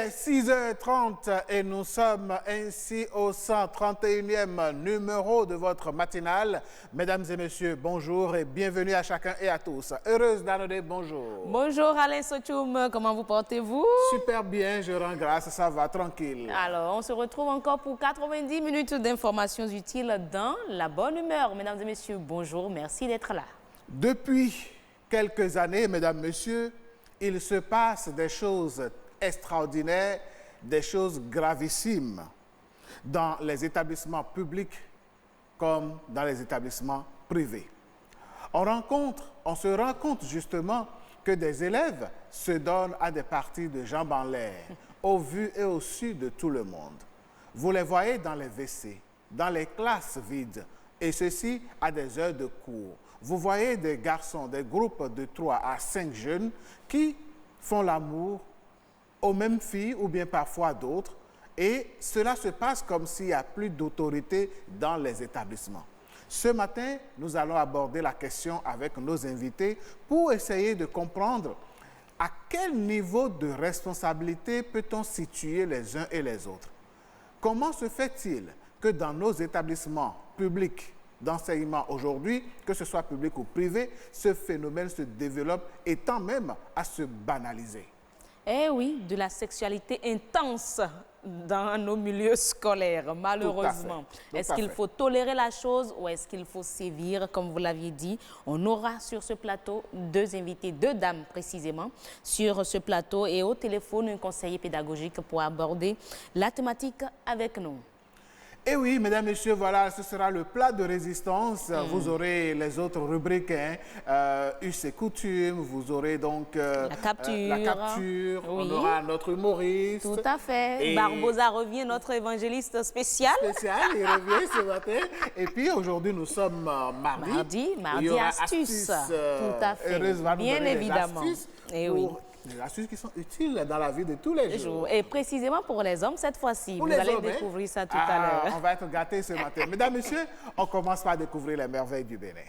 est 6h30 et nous sommes ainsi au 131e numéro de votre matinale. Mesdames et messieurs, bonjour et bienvenue à chacun et à tous. Heureuse d'annoncer bonjour. Bonjour Alain Sochoum, comment vous portez-vous? Super bien, je rends grâce, ça va, tranquille. Alors, on se retrouve encore pour 90 minutes d'informations utiles dans la bonne humeur. Mesdames et messieurs, bonjour, merci d'être là. Depuis quelques années, mesdames, messieurs, il se passe des choses extraordinaires, des choses gravissimes dans les établissements publics comme dans les établissements privés. On se rend compte justement que des élèves se donnent à des parties de jambes en l'air, au vu et au su de tout le monde. Vous les voyez dans les WC, dans les classes vides, et ceci à des heures de cours. Vous voyez des garçons, des groupes de 3 à 5 jeunes qui font l'amour aux mêmes filles ou bien parfois d'autres, et cela se passe comme s'il n'y a plus d'autorité dans les établissements. Ce matin, nous allons aborder la question avec nos invités pour essayer de comprendre à quel niveau de responsabilité peut-on situer les uns et les autres. Comment se fait-il que dans nos établissements publics d'enseignement aujourd'hui, que ce soit public ou privé, ce phénomène se développe et tend même à se banaliser? Eh oui, de la sexualité intense dans nos milieux scolaires, malheureusement. Est-ce qu'il faut tolérer la chose ou est-ce qu'il faut sévir, comme vous l'aviez dit? On aura sur ce plateau 2 invités, 2 dames précisément, sur ce plateau et au téléphone un conseiller pédagogique pour aborder la thématique avec nous. Et oui, mesdames, messieurs, voilà, ce sera le plat de résistance. Vous aurez les autres rubriques, us et coutumes, vous aurez donc la capture, oui. On aura notre humoriste. Tout à fait. Et Barbosa revient, notre évangéliste spécial. Il revient ce matin. Et puis aujourd'hui, nous sommes mardi. Mardi astuce. Tout à fait. Heureuse va nous donner évidemment. Des astuces Et oui. Des astuces qui sont utiles dans la vie de tous les jours. Et précisément pour les hommes cette fois-ci. Vous allez découvrir ça tout à l'heure. On va être gâtés ce matin. Mesdames, messieurs, on commence par découvrir les merveilles du Bénin.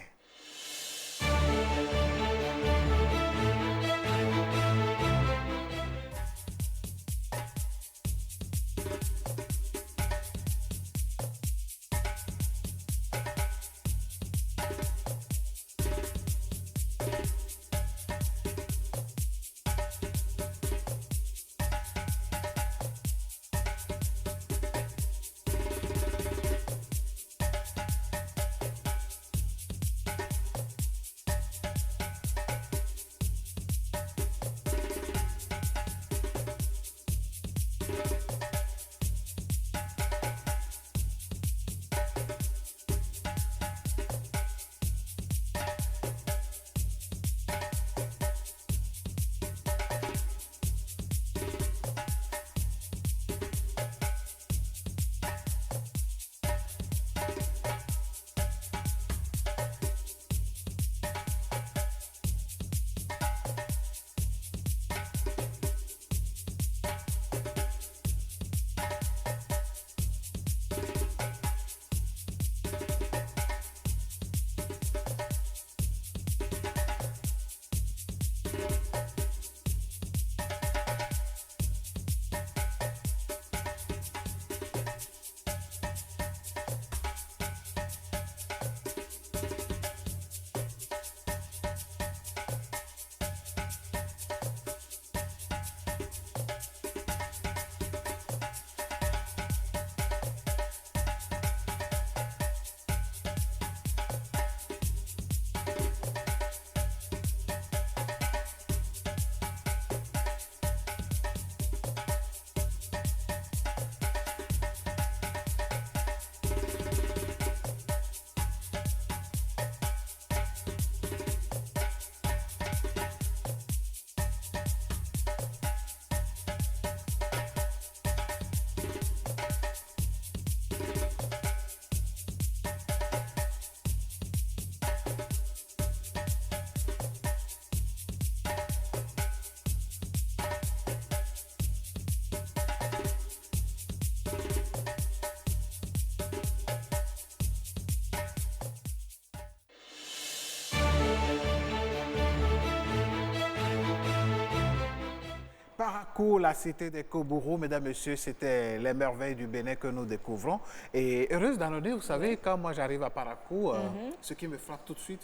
Parakou, la cité des Kobourou, mesdames, messieurs, c'était les merveilles du Bénin que nous découvrons. Et heureuse d'annoncer, vous savez, quand moi j'arrive à Parakou, ce qui me frappe tout de suite,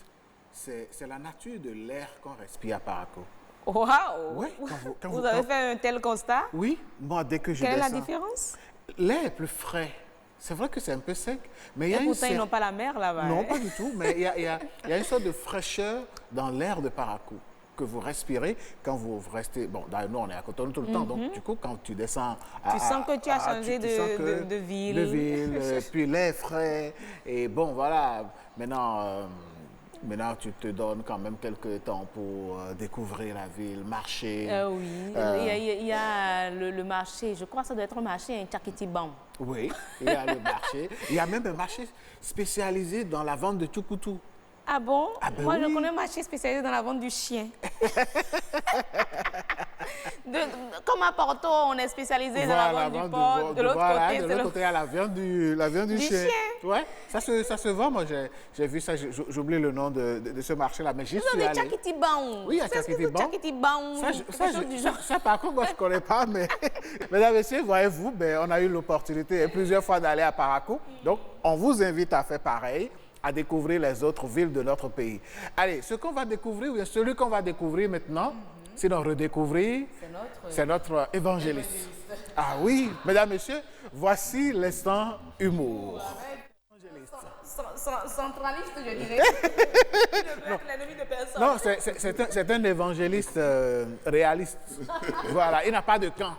c'est la nature de l'air qu'on respire à Parakou. Waouh! Ouais, vous avez fait un tel constat? Oui, moi dès que je Quelle descends. est la différence? L'air est plus frais. C'est vrai que c'est un peu sec, mais il y a pourtant, ils n'ont pas la mer là-bas. Non, pas du tout, mais il y a une sorte de fraîcheur dans l'air de Parakou que vous respirez quand vous restez... Bon, nous, on est à Cotonou tout le temps, donc du coup, quand tu descends... Tu sens que tu as changé de ville. De ville, puis l'air frais, et bon, voilà, Maintenant, tu te donnes quand même quelques temps pour découvrir la ville, marcher. Oui, il y a le marché, je crois que ça doit être un marché, un Tchakitiban. Oui, il y a le marché. Il y a même un marché spécialisé dans la vente de tchoukoutou. Ah bon? Ah ben Moi, oui. je connais un marché spécialisé dans la vente du chien. Comme à Porto, on est spécialisé dans la vente du porc. De l'autre côté, de l'autre côté, il y a la viande du chien. Ouais, ça se vend. Moi, j'ai vu ça. J'oublie le nom de ce marché-là, mais j'y suis allé. Tchakitiban. Oui, il y a Tchakitiban. Tchakitiban. Ça, par contre, moi, je ne connais pas, mais mesdames et messieurs, voyez-vous, on a eu l'opportunité plusieurs fois d'aller à Parakou. Donc, on vous invite à faire pareil, à découvrir les autres villes de notre pays. Allez, ce qu'on va découvrir, ou celui qu'on va découvrir maintenant, sinon redécouvrir, c'est notre évangéliste. Ah oui, mesdames, messieurs, voici l'instant humour. Centraliste, je dirais. L'ennemi de personne. Non, c'est un évangéliste réaliste. Voilà, il n'a pas de camp.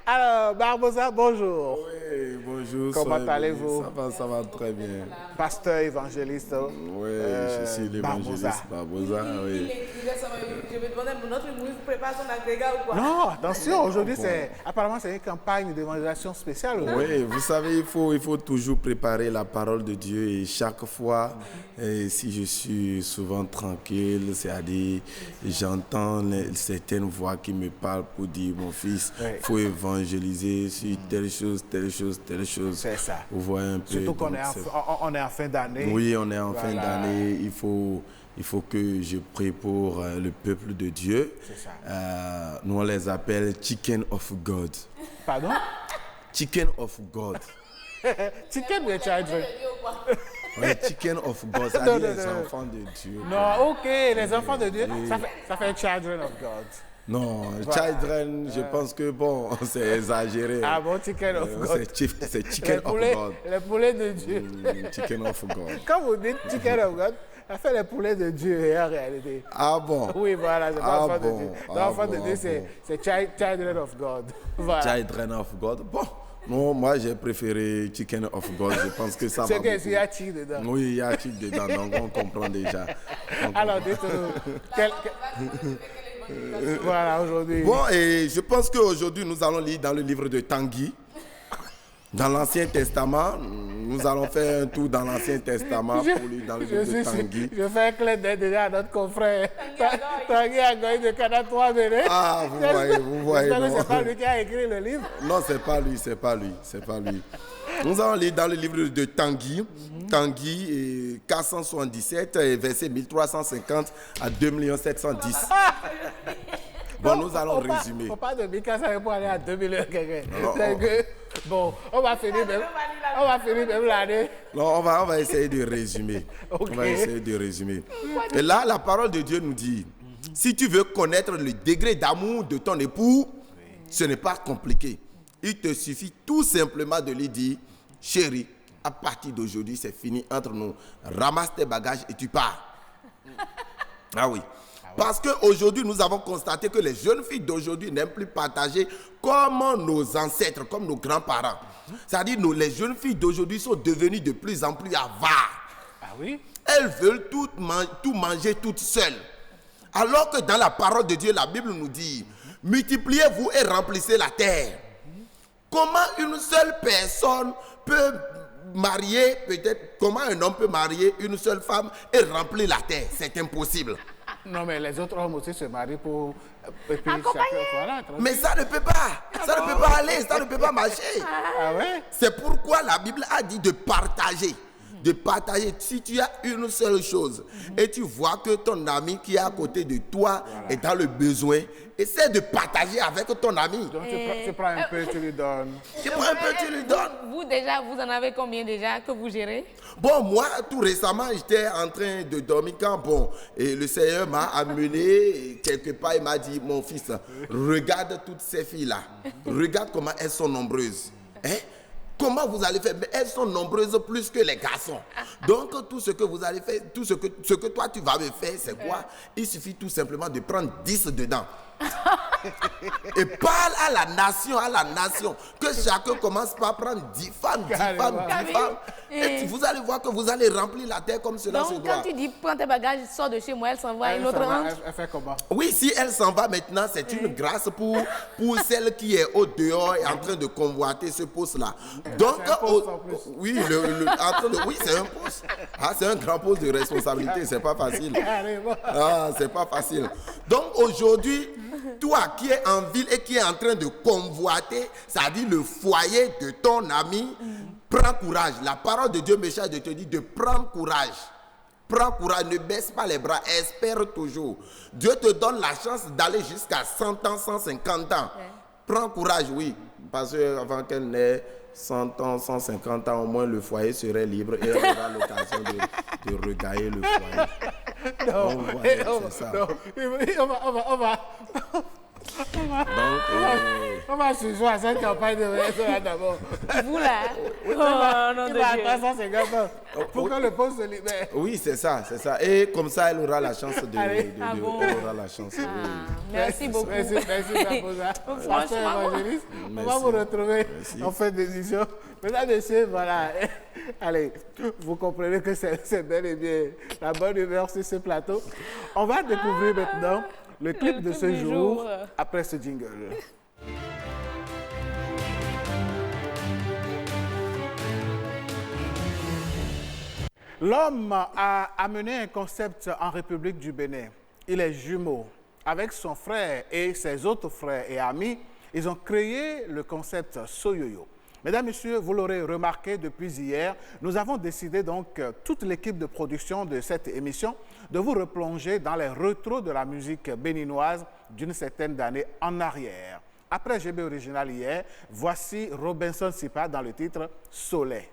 Alors, Barbosa, bonjour. Oui, bonjour. Comment allez-vous? Ça va très bien. Pasteur évangéliste. Oui, je suis l'évangéliste Barbosa. Oui. Je me demandais, notre humoriste prépare son agrégat ou quoi? Non, attention, aujourd'hui, apparemment, c'est une campagne d'évangélisation spéciale. Oui, vous savez, il faut toujours préparer la parole de Dieu et chaque fois, si je suis souvent tranquille, c'est-à-dire j'entends certaines voix qui me parlent pour dire, mon fils, il faut évangéliser sur telle chose, telle chose, telle chose. C'est ça. Vous voyez un peu. Surtout qu'on est en fin d'année. Oui, on est en fin d'année. Il faut que je prie pour le peuple de Dieu. C'est ça. Nous, on les appelle Chicken of God. Pardon? Chicken of God. Chicken de children. Oui, Chicken of God, c'est-à-dire les enfants de Dieu. Non, ok, les enfants de Dieu, ça fait children of God. Non, children, je pense que bon, c'est exagéré. Ah bon, Chicken of God. C'est Chicken of God. Les poulets de Dieu. Chicken of God. Quand vous dites Chicken of God, ça fait les poulets de Dieu en réalité. Ah bon? Oui, voilà, c'est l'enfant de Dieu. L'enfant de Dieu, c'est children of God. Voilà. Children of God. Bon. Non, moi j'ai préféré Chicken of God. Je pense que ça va. C'est qu'il y a chi dedans. Oui, il y a chi dedans, donc on comprend déjà. Alors, dites-nous. Voilà, aujourd'hui. Bon, et je pense qu'aujourd'hui, nous allons lire dans le livre de Tanguy. Dans l'Ancien Testament, nous allons faire un tour dans l'Ancien Testament pour lire dans le livre de Tanguy. Je fais un clin d'œil déjà à notre confrère Tanguy Agoy de Canada 3 Bénin. Ah, vous voyez. C'est pas lui qui a écrit le livre. Non, c'est pas lui. Nous allons lire dans le livre de Tanguy. Tanguy 477, verset 1350 à 2710. Bon, nous allons résumer. Il ne faut pas de Mika, ça pour aller à 2000 quelqu'un. Bon, on va finir même l'année. Non, on va essayer de résumer. Okay. On va essayer de résumer. Et là, la parole de Dieu nous dit, si tu veux connaître le degré d'amour de ton époux, ce n'est pas compliqué. Il te suffit tout simplement de lui dire, chérie, à partir d'aujourd'hui, c'est fini entre nous. Ramasse tes bagages et tu pars. Ah oui. Parce qu'aujourd'hui, nous avons constaté que les jeunes filles d'aujourd'hui n'aiment plus partager comme nos ancêtres, comme nos grands-parents. C'est-à-dire que les jeunes filles d'aujourd'hui sont devenues de plus en plus avares. Ah oui? Elles veulent tout manger toutes seules. Alors que dans la parole de Dieu, la Bible nous dit, multipliez-vous et remplissez la terre. Comment une seule personne peut marier, peut-être, comment un homme peut marier une seule femme et remplir la terre? C'est impossible. Non, mais les autres hommes aussi se marient pour... Voilà, mais ça ne peut pas. Ça ne peut pas aller, ça ne peut pas marcher. Ah ouais? C'est pourquoi la Bible a dit de partager. de partager. Si tu as une seule chose et tu vois que ton ami qui est à côté de toi est dans le besoin, essaie de partager avec ton ami. Donc tu prends un peu, tu lui donnes. Tu prends un peu, tu lui donnes. Vous déjà, vous en avez combien déjà que vous gérez? Bon, moi, tout récemment, j'étais en train de dormir quand, et le Seigneur m'a amené et quelque part, il m'a dit, mon fils, regarde toutes ces filles-là. Regarde comment elles sont nombreuses. Hein? Comment vous allez faire? Mais elles sont nombreuses plus que les garçons. Donc, tout ce que vous allez faire, tout ce que toi, tu vas me faire, c'est quoi? Il suffit tout simplement de prendre 10 dedans. Et parle à la nation, que chacun commence par prendre 10 femmes, 10 femmes, 10 femmes. Et vous allez voir que vous allez remplir la terre comme cela se doit. Donc, quand tu dis prends tes bagages, sors de chez moi, elle s'en va et l'autre rentre. Elle fait comment? Oui, si elle s'en va maintenant, c'est une grâce pour celle qui est au dehors et en train de convoiter ce poste-là. Donc, oui, oui, c'est un poste. Ah, c'est un grand poste de responsabilité, c'est pas facile. Ah, c'est pas facile. Donc aujourd'hui, toi qui es en ville et qui es en train de convoiter, ça dit le foyer de ton ami, prends courage. La parole de Dieu me charge de te dire de prendre courage. Prends courage, ne baisse pas les bras, espère toujours. Dieu te donne la chance d'aller jusqu'à 100 ans, 150 ans. Prends courage, oui, parce qu'avant qu'elle n'ait 100 ans, 150 ans, au moins le foyer serait libre et elle aura l'occasion de regagner le foyer. Non, c'est ça. Non, on va se jouer à cette campagne de là d'abord. Vous là? Il va attendre 150 ans pour que le poste se libère. Oui, c'est ça. Et comme ça, elle aura la chance de elle aura la chance. Merci beaucoup. Merci Dabosa. Pasteur évangéliste, on va vous retrouver en fin d'édition. Mesdames et messieurs, voilà. Allez, vous comprenez que c'est bel et bien la bonne humeur sur ce plateau. On va découvrir maintenant le clip de ce jour après ce jingle. L'homme a amené un concept en République du Bénin. Il est jumeau. Avec son frère et ses autres frères et amis, ils ont créé le concept Soyoyo. Mesdames, Messieurs, vous l'aurez remarqué depuis hier, nous avons décidé donc, toute l'équipe de production de cette émission, de vous replonger dans les rétros de la musique béninoise d'une certaine d'années en arrière. Après GB Original hier, voici Robinson Sipa dans le titre Soleil.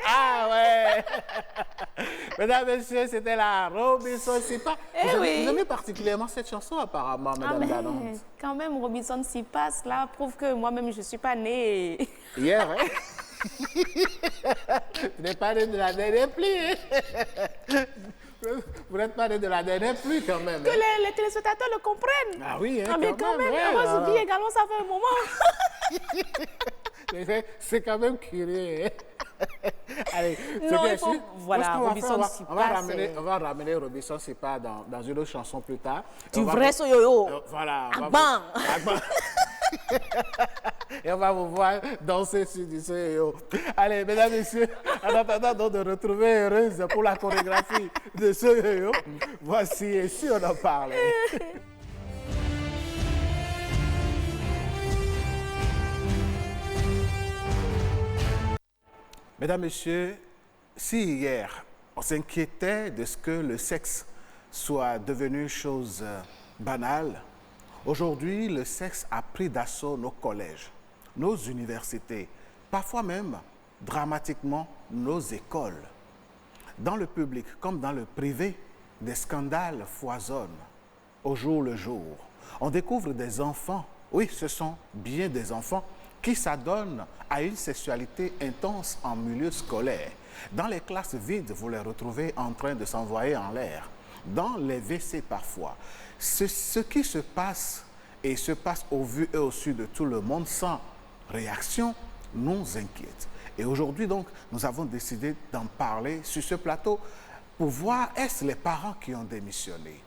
Ah ouais. Mesdames, messieurs, c'était la Robinson Sipas. Vous aimez particulièrement cette chanson apparemment, Madame Danante. Quand même, Robinson Sipas, là, prouve que moi-même, je ne suis pas née. Hier, hein? Vous n'êtes pas né de la dernière pluie. Vous n'êtes pas né de la dernière pluie quand même. Que les téléspectateurs le comprennent. Ah oui, hein, mais quand même, Rose Vie également, ça fait un moment. C'est quand même curieux. Hein? Allez, non, il faut, voilà, Robinson Sipas. On va ramener Robinson Sipas dans une autre chanson plus tard. Du vrai soyoyo. Voilà. Agban. Et on va vous voir danser sur du soyoyo. Allez, mesdames et messieurs, en attendant donc de retrouver Heureuse pour la chorégraphie de soyoyo, voici Et si on en parlait. Mesdames, Messieurs, si hier on s'inquiétait de ce que le sexe soit devenu chose banale, aujourd'hui le sexe a pris d'assaut nos collèges, nos universités, parfois même dramatiquement nos écoles. Dans le public comme dans le privé, des scandales foisonnent au jour le jour. On découvre des enfants, oui, ce sont bien des enfants, qui s'adonnent à une sexualité intense en milieu scolaire. Dans les classes vides, vous les retrouvez en train de s'envoyer en l'air. Dans les WC parfois. Ce qui se passe et se passe au vu et au su de tout le monde sans réaction nous inquiète. Et aujourd'hui donc, nous avons décidé d'en parler sur ce plateau pour voir est-ce les parents qui ont démissionné?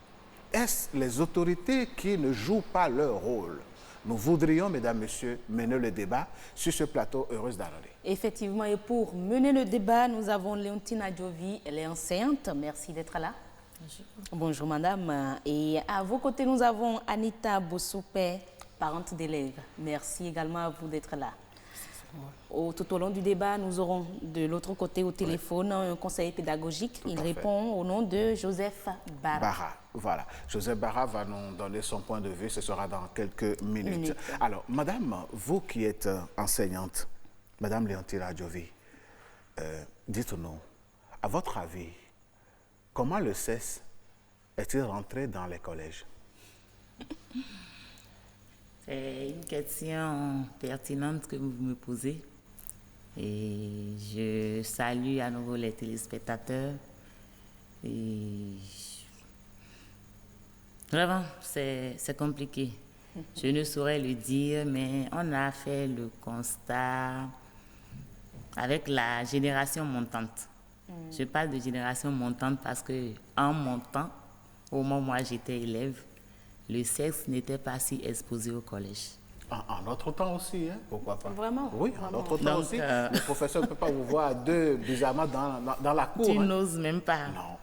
Est-ce les autorités qui ne jouent pas leur rôle? Nous voudrions, mesdames, messieurs, mener le débat sur ce plateau Heureuse d'Arrêt. Effectivement, et pour mener le débat, nous avons Léontine Adjovi, elle est enseignante. Merci d'être là. Bonjour. Bonjour, madame. Et à vos côtés, nous avons Anita Bossoupé, parente d'élèves. Merci également à vous d'être là. Tout au long du débat, nous aurons de l'autre côté au téléphone un conseiller pédagogique. Il répond au nom de Joseph Barra. Voilà. Joseph Barra va nous donner son point de vue. Ce sera dans quelques minutes. Alors, madame, vous qui êtes enseignante, madame Léontine Adjovi, dites-nous, à votre avis, comment le sexe est-il rentré dans les collèges? C'est une question pertinente que vous me posez. Et je salue à nouveau les téléspectateurs. Et vraiment, c'est compliqué. Je ne saurais le dire, mais on a fait le constat avec la génération montante. Je parle de génération montante parce qu'en montant, au moment où moi j'étais élève, le sexe n'était pas si exposé au collège. En notre temps aussi, hein? Pourquoi pas? Vraiment? Oui, en notre temps aussi. Le professeur ne peut pas vous voir deux bizarrement dans la cour. Tu n'oses même pas. Non.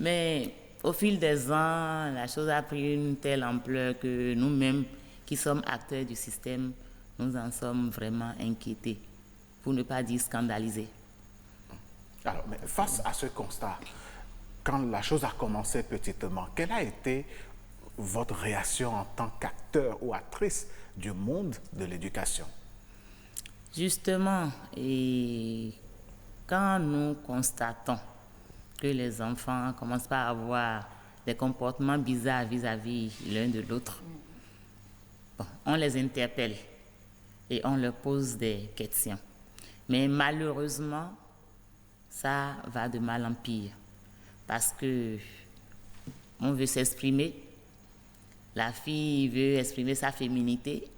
Mais au fil des ans, la chose a pris une telle ampleur que nous-mêmes, qui sommes acteurs du système, nous en sommes vraiment inquiétés, pour ne pas dire scandalisés. Alors, mais face à ce constat, quand la chose a commencé petitement, quelle a été votre réaction en tant qu'acteur ou actrice du monde de l'éducation? Justement, et quand nous constatons que les enfants commencent par avoir des comportements bizarres vis-à-vis l'un de l'autre, bon, on les interpelle et on leur pose des questions. Mais malheureusement, ça va de mal en pire parce que on veut s'exprimer. La fille veut exprimer sa féminité,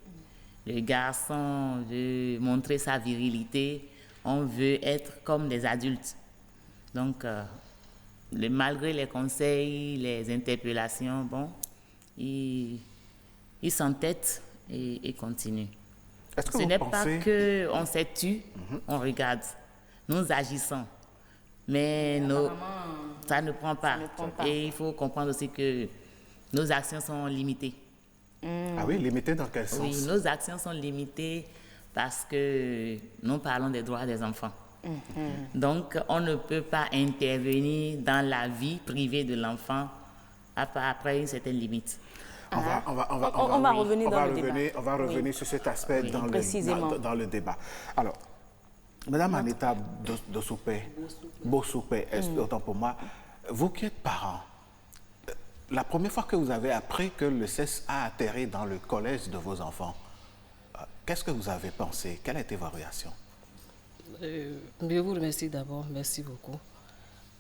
le garçon veut montrer sa virilité, on veut être comme des adultes. Donc, malgré les conseils, les interpellations, bon, ils s'entêtent et continuent. Ce n'est pas qu'on s'est tu, on regarde, nous agissons, mais ça ne prend pas. Et il faut comprendre aussi que nos actions sont limitées. Ah oui, limitées dans quel sens? Oui, nos actions sont limitées parce que nous parlons des droits des enfants. Donc, on ne peut pas intervenir dans la vie privée de l'enfant après une certaine limite. On va revenir dans le débat. On va revenir sur cet aspect dans le débat. Alors, Madame Anita Bosoupé, autant pour moi, vous qui êtes parent, la première fois que vous avez appris que le CES a atterri dans le collège de vos enfants, qu'est-ce que vous avez pensé? Quelle a été votre réaction? Je vous remercie d'abord, merci beaucoup.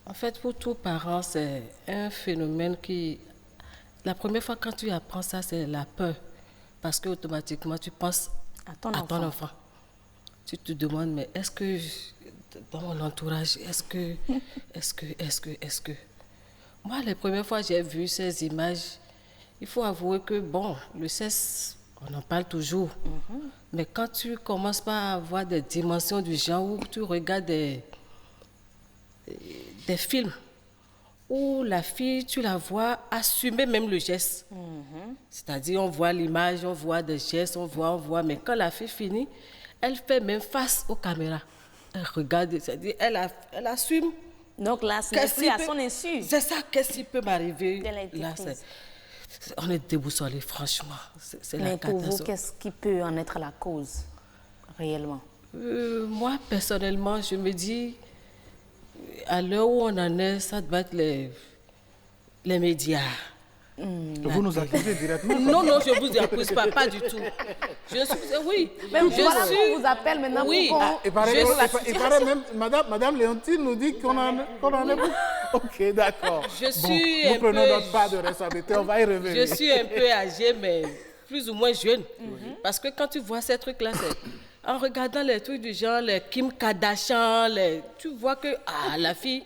En fait, pour tout parent, c'est un phénomène qui... La première fois quand tu apprends ça, c'est la peur. Parce qu'automatiquement, tu penses à ton enfant. Tu te demandes, mais est-ce que dans mon entourage, est-ce que... Moi, les premières fois j'ai vu ces images, il faut avouer que, bon, le sexe, on en parle toujours. Mais quand tu commences pas à voir des dimensions du genre, où tu regardes des films, où la fille, tu la vois assumer même le geste. C'est-à-dire, on voit l'image, on voit des gestes, on voit, mais quand la fille finit, elle fait même face aux caméras. Elle regarde, c'est-à-dire, elle assume. Donc là, c'est plus à son insu. C'est ça, qu'est-ce qui peut m'arriver? Là, on est déboussolés, franchement. Mais pour vous, qu'est-ce qui peut en être la cause, réellement? Moi, personnellement, je me dis, à l'heure où on en est, ça doit être les médias. Vous nous accusez directement? Non, je ne vous accuse pas du tout. Oui. Même voilà qu'on vous appelle maintenant. Oui. Il paraît même, Madame Léontine nous dit qu'on en est beaucoup. Ok, d'accord. Nous prenons notre part de responsabilité, on va y revenir. Je suis un peu âgée, mais plus ou moins jeune. Parce que quand tu vois ces trucs-là, en regardant les trucs du genre, les Kim Kardashian, tu vois que la fille...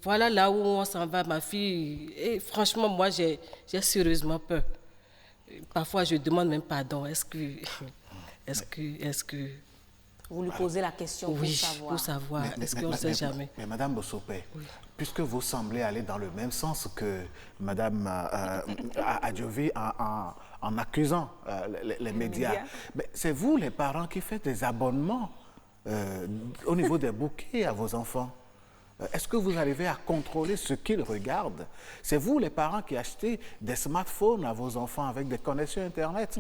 Voilà là où on s'en va, ma fille. Et franchement, moi, j'ai sérieusement peur. Parfois, je demande même pardon. Est-ce que... Vous lui posez la question pour savoir. Est-ce qu'on ne sait jamais? Mais Madame Bosoupé, puisque vous semblez aller dans le même sens que Madame Adjovi en accusant les médias, c'est vous, les parents, qui faites des abonnements au niveau des bouquets à vos enfants. Est-ce que vous arrivez à contrôler ce qu'ils regardent? C'est vous, les parents, qui achetez des smartphones à vos enfants avec des connexions Internet.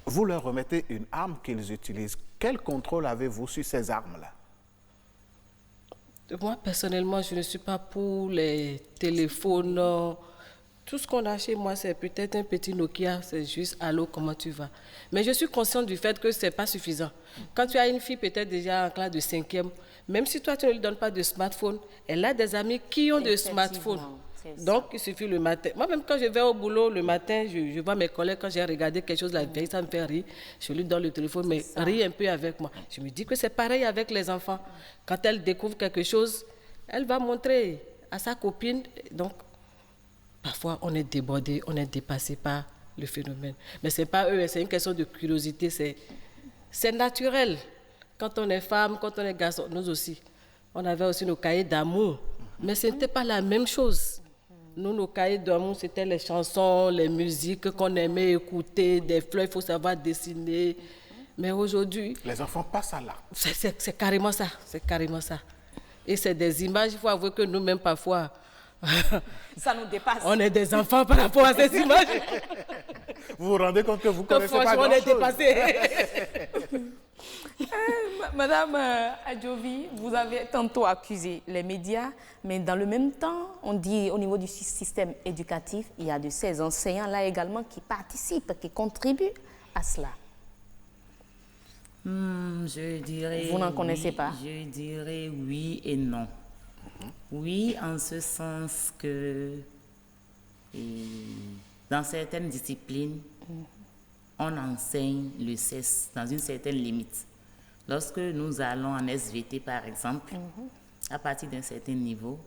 Vous leur remettez une arme qu'ils utilisent. Quel contrôle avez-vous sur ces armes-là? Moi, personnellement, je ne suis pas pour les téléphones. Tout ce qu'on a chez moi, c'est peut-être un petit Nokia, c'est juste « Allô, comment tu vas ?» Mais je suis consciente du fait que ce n'est pas suffisant. Quand tu as une fille peut-être déjà en classe de 5e, même si toi, tu ne lui donnes pas de smartphone, elle a des amis qui ont des smartphones. Donc, il suffit le matin. Moi-même, quand je vais au boulot le matin, je vois mes collègues, quand j'ai regardé quelque chose la veille, ça me fait rire. Je lui donne le téléphone, mais ris un peu avec moi. Je me dis que c'est pareil avec les enfants. Quand elle découvre quelque chose, elle va montrer à sa copine. Donc, parfois, on est débordé, on est dépassé par le phénomène. Mais ce n'est pas eux, c'est une question de curiosité. C'est naturel. Quand on est femme, quand on est garçon, nous aussi. On avait aussi nos cahiers d'amour. Mais ce n'était pas la même chose. Nous, nos cahiers d'amour, c'était les chansons, les musiques qu'on aimait écouter, des fleurs, il faut savoir dessiner. Mais aujourd'hui... Les enfants passent à l'acte. C'est carrément ça, c'est carrément ça. Et c'est des images, il faut avouer que nous-mêmes, parfois... Ça nous dépasse. On est des enfants par rapport à ces images. Vous vous rendez compte que vous connaissez pas grand-chose. On est dépassés. Madame Adjovi, vous avez tantôt accusé les médias, mais dans le même temps, on dit au niveau du système éducatif, il y a de ces enseignants-là également qui participent, qui contribuent à cela. Je dirais... Vous n'en connaissez pas? Je dirais oui et non. Oui, en ce sens que dans certaines disciplines, on enseigne le sexe dans une certaine limite. Lorsque nous allons en SVT, par exemple, à partir d'un certain niveau,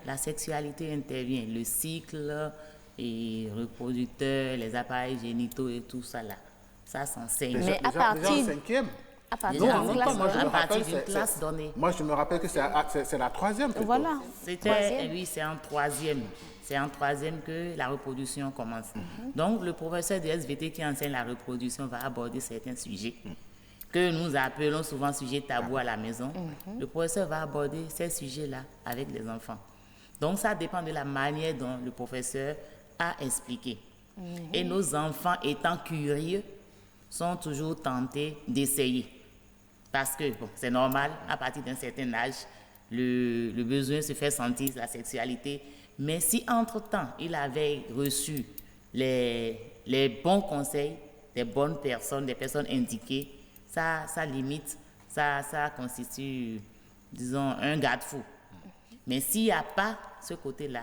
la sexualité intervient, le cycle et reproducteur, les appareils génitaux et tout ça là, ça s'enseigne. Mais à partir en cinquième? À partir d'une classe donnée. Moi, je me rappelle que c'est la troisième. Plutôt. Voilà. Oui, c'est en troisième. C'est en troisième que la reproduction commence. Donc, le professeur de SVT qui enseigne la reproduction va aborder certains sujets que nous appelons souvent sujets tabous à la maison. Le professeur va aborder ces sujets-là avec les enfants. Donc, ça dépend de la manière dont le professeur a expliqué. Et nos enfants, étant curieux, sont toujours tentés d'essayer. Parce que, bon, c'est normal, à partir d'un certain âge, le besoin se fait sentir, la sexualité. Mais si, entre-temps, il avait reçu les bons conseils des bonnes personnes, des personnes indiquées, ça limite, ça constitue, disons, un garde-fou. Mais s'il n'y a pas ce côté-là,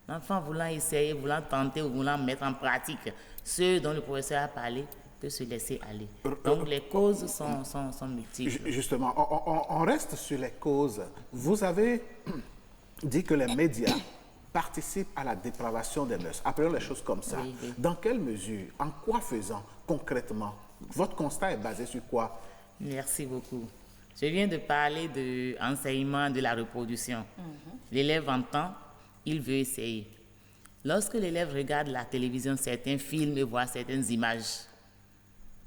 l'enfant voulant essayer, voulant tenter ou voulant mettre en pratique ce dont le professeur a parlé, peut se laisser aller. Donc les causes sont multiples. Justement, on reste sur les causes. Vous avez dit que les médias participent à la dépravation des mœurs. Appelons les choses comme ça. Oui, oui. Dans quelle mesure, en quoi faisant concrètement? Votre constat est basé sur quoi? Merci beaucoup. Je viens de parler de l'enseignement de la reproduction. L'élève entend, il veut essayer. Lorsque l'élève regarde la télévision, certains films et voit certaines images,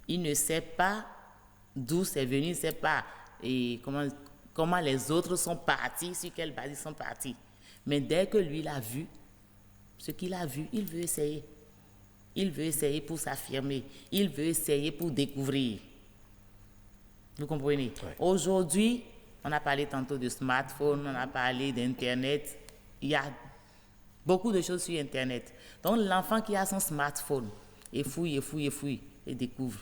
il ne sait pas d'où c'est venu, il ne sait pas comment les autres sont partis, sur quelle base ils sont partis. Mais dès que lui l'a vu, ce qu'il a vu, il veut essayer. Il veut essayer pour s'affirmer. Il veut essayer pour découvrir. Vous comprenez? Oui. Aujourd'hui, on a parlé tantôt de smartphone, on a parlé d'Internet. Il y a beaucoup de choses sur Internet. Donc, l'enfant qui a son smartphone et fouille et découvre,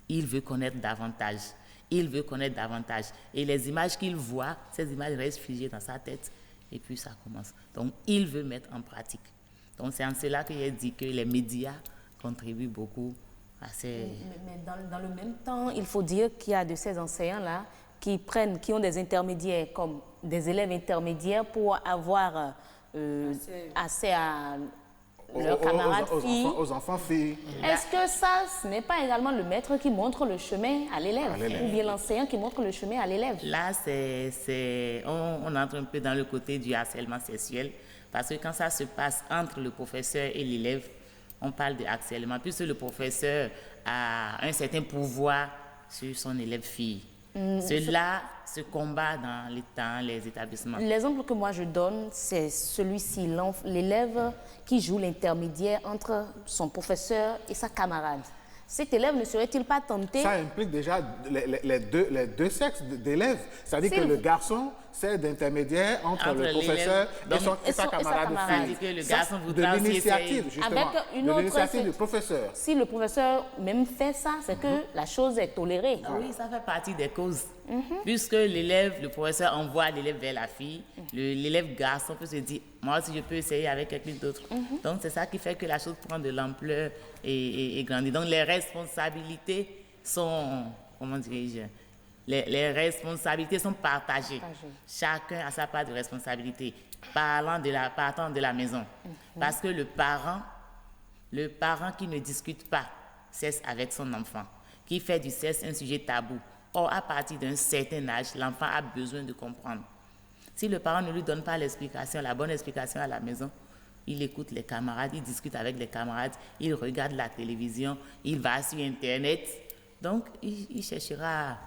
il veut connaître davantage. Il veut connaître davantage. Et les images qu'il voit, ces images restent figées dans sa tête. Et puis, ça commence. Donc, il veut mettre en pratique. Donc, c'est en cela que j'ai dit que les médias contribuent beaucoup à ces... Mais dans le même temps, il faut dire qu'il y a de ces enseignants-là qui ont des intermédiaires, comme des élèves intermédiaires pour avoir accès à leurs camarades filles. Aux enfants filles. Est-ce que ça, ce n'est pas également le maître qui montre le chemin à l'élève, ou bien l'enseignant qui montre le chemin à l'élève? Là, on entre un peu dans le côté du harcèlement sexuel, parce que quand ça se passe entre le professeur et l'élève, on parle de harcèlement, puisque le professeur a un certain pouvoir sur son élève fille. Cela se combat dans les établissements. L'exemple que moi je donne, c'est celui-ci, l'élève qui joue l'intermédiaire entre son professeur et sa camarade. Cet élève ne serait-il pas tenté? Ça implique déjà les deux sexes d'élèves. C'est-à-dire que le garçon sert d'intermédiaire entre le professeur et sa camarade de fille. Le garçon voudra de l'initiative, justement. Avec une autre, l'initiative du professeur. Si le professeur même fait ça, c'est que la chose est tolérée. Ah oui, ça fait partie des causes. Puisque le professeur envoie l'élève vers la fille, l'élève garçon peut se dire, moi aussi je peux essayer avec quelqu'un d'autre. Donc c'est ça qui fait que la chose prend de l'ampleur et grandit. Donc les responsabilités sont, comment dirais-je, les responsabilités sont partagées. Chacun a sa part de responsabilité, partant de la maison. Parce que le parent qui ne discute pas sexe avec son enfant, qui fait du sexe un sujet tabou. Or, à partir d'un certain âge, l'enfant a besoin de comprendre. Si le parent ne lui donne pas l'explication, la bonne explication à la maison, il écoute les camarades, il discute avec les camarades, il regarde la télévision, il va sur Internet. Donc, il cherchera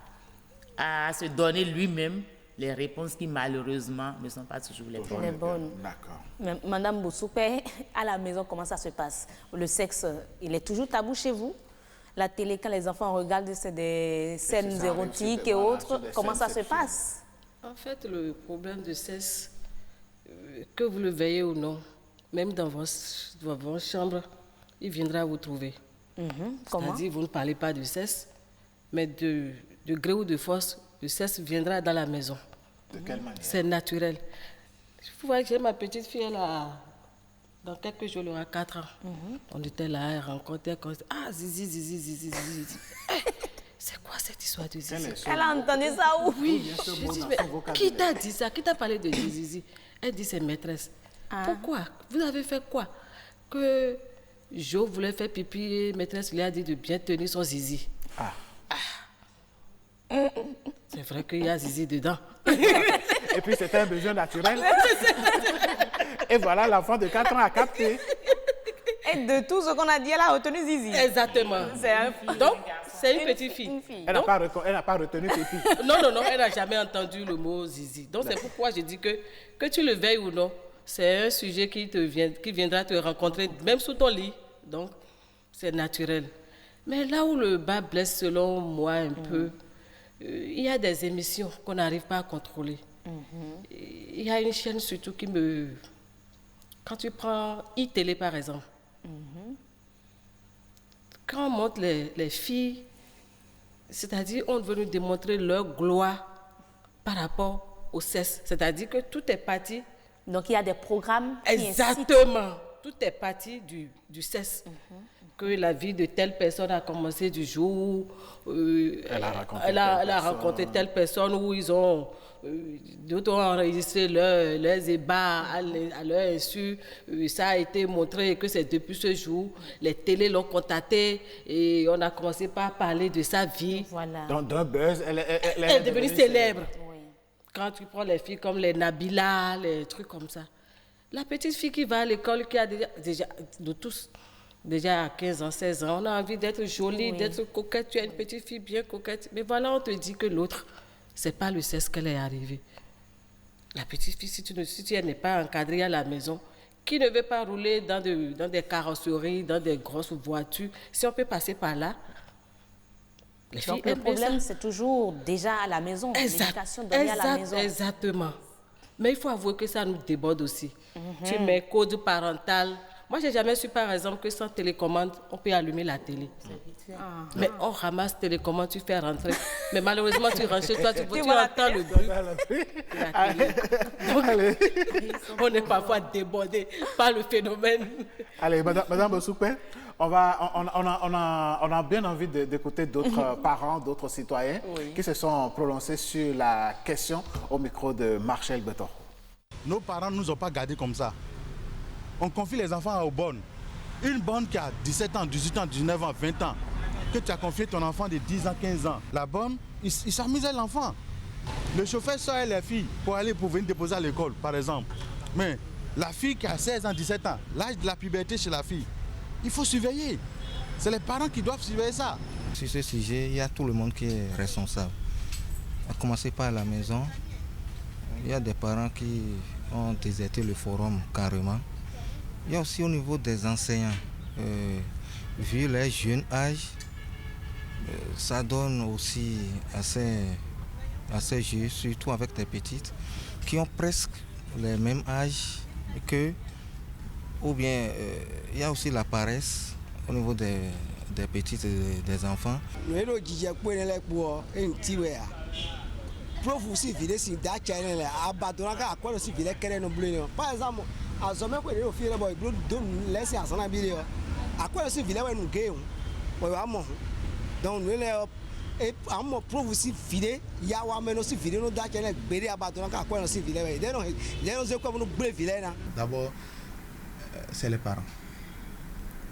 à se donner lui-même les réponses qui, malheureusement, ne sont pas toujours les bonnes. Les bonnes. D'accord. Madame Boussoupé, à la maison, comment ça se passe? Le sexe, il est toujours tabou chez vous? La télé, quand les enfants regardent, c'est des scènes érotiques et autres. Comment ça se passe? En fait, le problème de sexe, que vous le veillez ou non, même dans votre chambre, il viendra vous trouver. Comment? C'est-à-dire, vous ne parlez pas de sexe, mais de gré ou de force, le sexe viendra dans la maison. De quelle manière? C'est naturel. Vous voyez que j'ai ma petite fille, elle a... Dans quelques jours, elle aura 4 ans. On était là, elle rencontrait, ah, zizi, zizi, zizi, zizi. C'est quoi cette histoire de zizi? Elle a entendu ça où? Oui, je dis, mais qui t'a dit ça? Qui t'a parlé de zizi? Elle dit, c'est maîtresse. Pourquoi? Vous avez fait quoi? Que Jo voulait faire pipi et maîtresse lui a dit de bien tenir son zizi. C'est vrai qu'il y a zizi dedans. Et puis c'était un besoin naturel. Et voilà, l'enfant de 4 ans a capté. Et de tout ce qu'on a dit, elle a retenu zizi. Exactement. Donc, c'est une petite fille. Elle n'a pas retenu pipi. Non, elle n'a jamais entendu le mot zizi. Donc, c'est pourquoi je dis que tu le veilles ou non, c'est un sujet qui viendra te rencontrer, même sous ton lit. donc c'est naturel. Mais là où le bas blesse, selon moi, un peu, il y a des émissions qu'on n'arrive pas à contrôler. Il y a une chaîne surtout qui me... Quand tu prends iTélé, par exemple, quand on montre les filles, c'est-à-dire on veut nous démontrer leur gloire par rapport au sexe. C'est-à-dire que tout est parti... Donc il y a des programmes qui Exactement. Tout est parti du sexe. Que la vie de telle personne a commencé du jour où elle a rencontré telle personne, où ils ont... d'autres ont enregistré leurs ébats à leur insu. Ça a été montré que c'est depuis ce jour. Les télés l'ont contacté et on a commencé par parler de sa vie. Voilà. Dans d'un buzz, elle est devenue célèbre. Oui. Quand tu prends les filles comme les Nabila, les trucs comme ça. La petite fille qui va à l'école, qui a déjà de tous, déjà à 15 ans, 16 ans, on a envie d'être jolie, d'être coquette. Tu es une petite fille bien coquette. Mais voilà, on te dit que l'autre, c'est pas le sexe qu'elle est arrivée. La petite fille, si tu n'es pas encadrée à la maison, qui ne veut pas rouler dans des carrosseries, dans des grosses voitures, si on peut passer par là, les filles donc le problème, c'est toujours déjà à la maison, l'éducation donnée à la maison. Exactement. Mais il faut avouer que ça nous déborde aussi. Tu mets code parental. Moi, je n'ai jamais su, par exemple, que sans télécommande, on peut allumer la télé. Mais on ramasse télécommande, tu fais rentrer. Mais malheureusement, tu rentres chez toi, tu entends le bruit de la télé. Donc, on est parfois débordé par le phénomène. Allez, Madame Bossoupé, on a bien envie d'écouter d'autres parents, d'autres citoyens qui se sont prononcés sur la question au micro de Marcel Beton. Nos parents ne nous ont pas gardés comme ça. On confie les enfants aux bonnes. Une bonne qui a 17 ans, 18 ans, 19 ans, 20 ans, que tu as confié ton enfant de 10 ans, 15 ans. La bonne, il s'amuse à l'enfant. Le chauffeur sort les filles pour venir déposer à l'école, par exemple. Mais la fille qui a 16 ans, 17 ans, l'âge de la puberté chez la fille, il faut surveiller. C'est les parents qui doivent surveiller ça. Sur ce sujet, il y a tout le monde qui est responsable. À commencer par la maison, il y a des parents qui ont déserté le forum carrément. Il y a aussi au niveau des enseignants. Vu leur jeune âge, ça donne aussi assez jeu, surtout avec des petites qui ont presque le même âge qu'eux. Ou bien il y a aussi la paresse au niveau des petites et des enfants. Par exemple, d'abord, c'est les parents.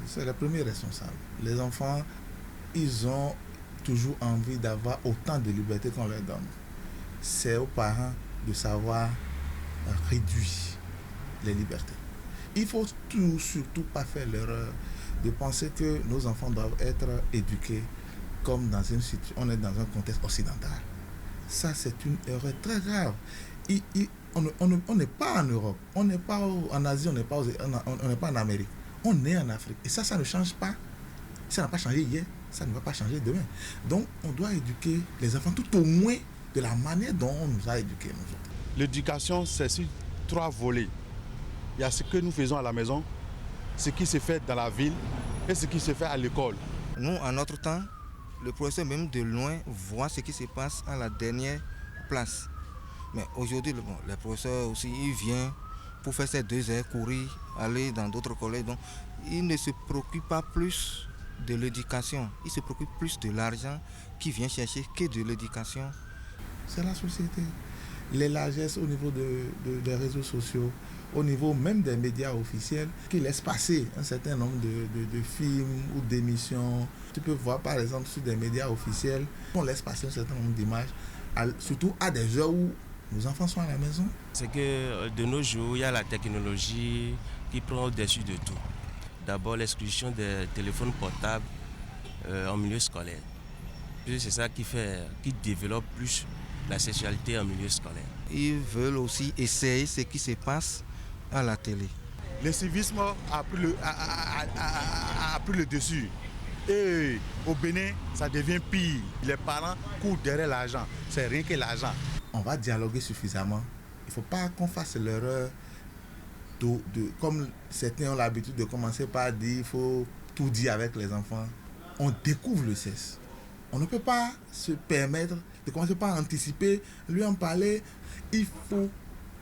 C'est les premiers responsables. Les enfants, ils ont toujours envie d'avoir autant de liberté qu'on leur donne. C'est aux parents de savoir réduire les libertés. Il faut surtout pas faire l'erreur de penser que nos enfants doivent être éduqués comme dans on est dans un contexte occidental. Ça, c'est une erreur très grave. On n'est pas en Europe, on n'est pas en Asie, on n'est pas en Amérique. On est en Afrique. Et ça ne change pas. Ça n'a pas changé hier, ça ne va pas changer demain. Donc, on doit éduquer les enfants tout au moins de la manière dont on nous a éduqués, nous autres. L'éducation, c'est sur 3 volets. Il y a ce que nous faisons à la maison, ce qui se fait dans la ville et ce qui se fait à l'école. Nous, en notre temps, le professeur même de loin voit ce qui se passe à la dernière place. Mais aujourd'hui, le professeur aussi, il vient pour faire ses 2 heures, courir, aller dans d'autres collèges. Donc, il ne se préoccupe pas plus de l'éducation. Il se préoccupe plus de l'argent qu'il vient chercher que de l'éducation. C'est la société. Les largesses au niveau des réseaux sociaux, au niveau même des médias officiels, qui laissent passer un certain nombre de films ou d'émissions. Tu peux voir par exemple sur des médias officiels, on laisse passer un certain nombre d'images, surtout à des heures où nos enfants sont à la maison. C'est que de nos jours, il y a la technologie qui prend au-dessus de tout. D'abord l'exclusion des téléphones portables en milieu scolaire. Puis c'est ça qui développe plus la sexualité en milieu scolaire. Ils veulent aussi essayer ce qui se passe à la télé. le civisme a pris le dessus. Et au Bénin, ça devient pire. Les parents courent derrière l'argent. C'est rien que l'argent. On va dialoguer suffisamment. Il ne faut pas qu'on fasse l'erreur comme certains ont l'habitude de commencer par dire il faut tout dire avec les enfants. On découvre le sexe. On ne peut pas se permettre de commencer par anticiper, lui en parler. Il faut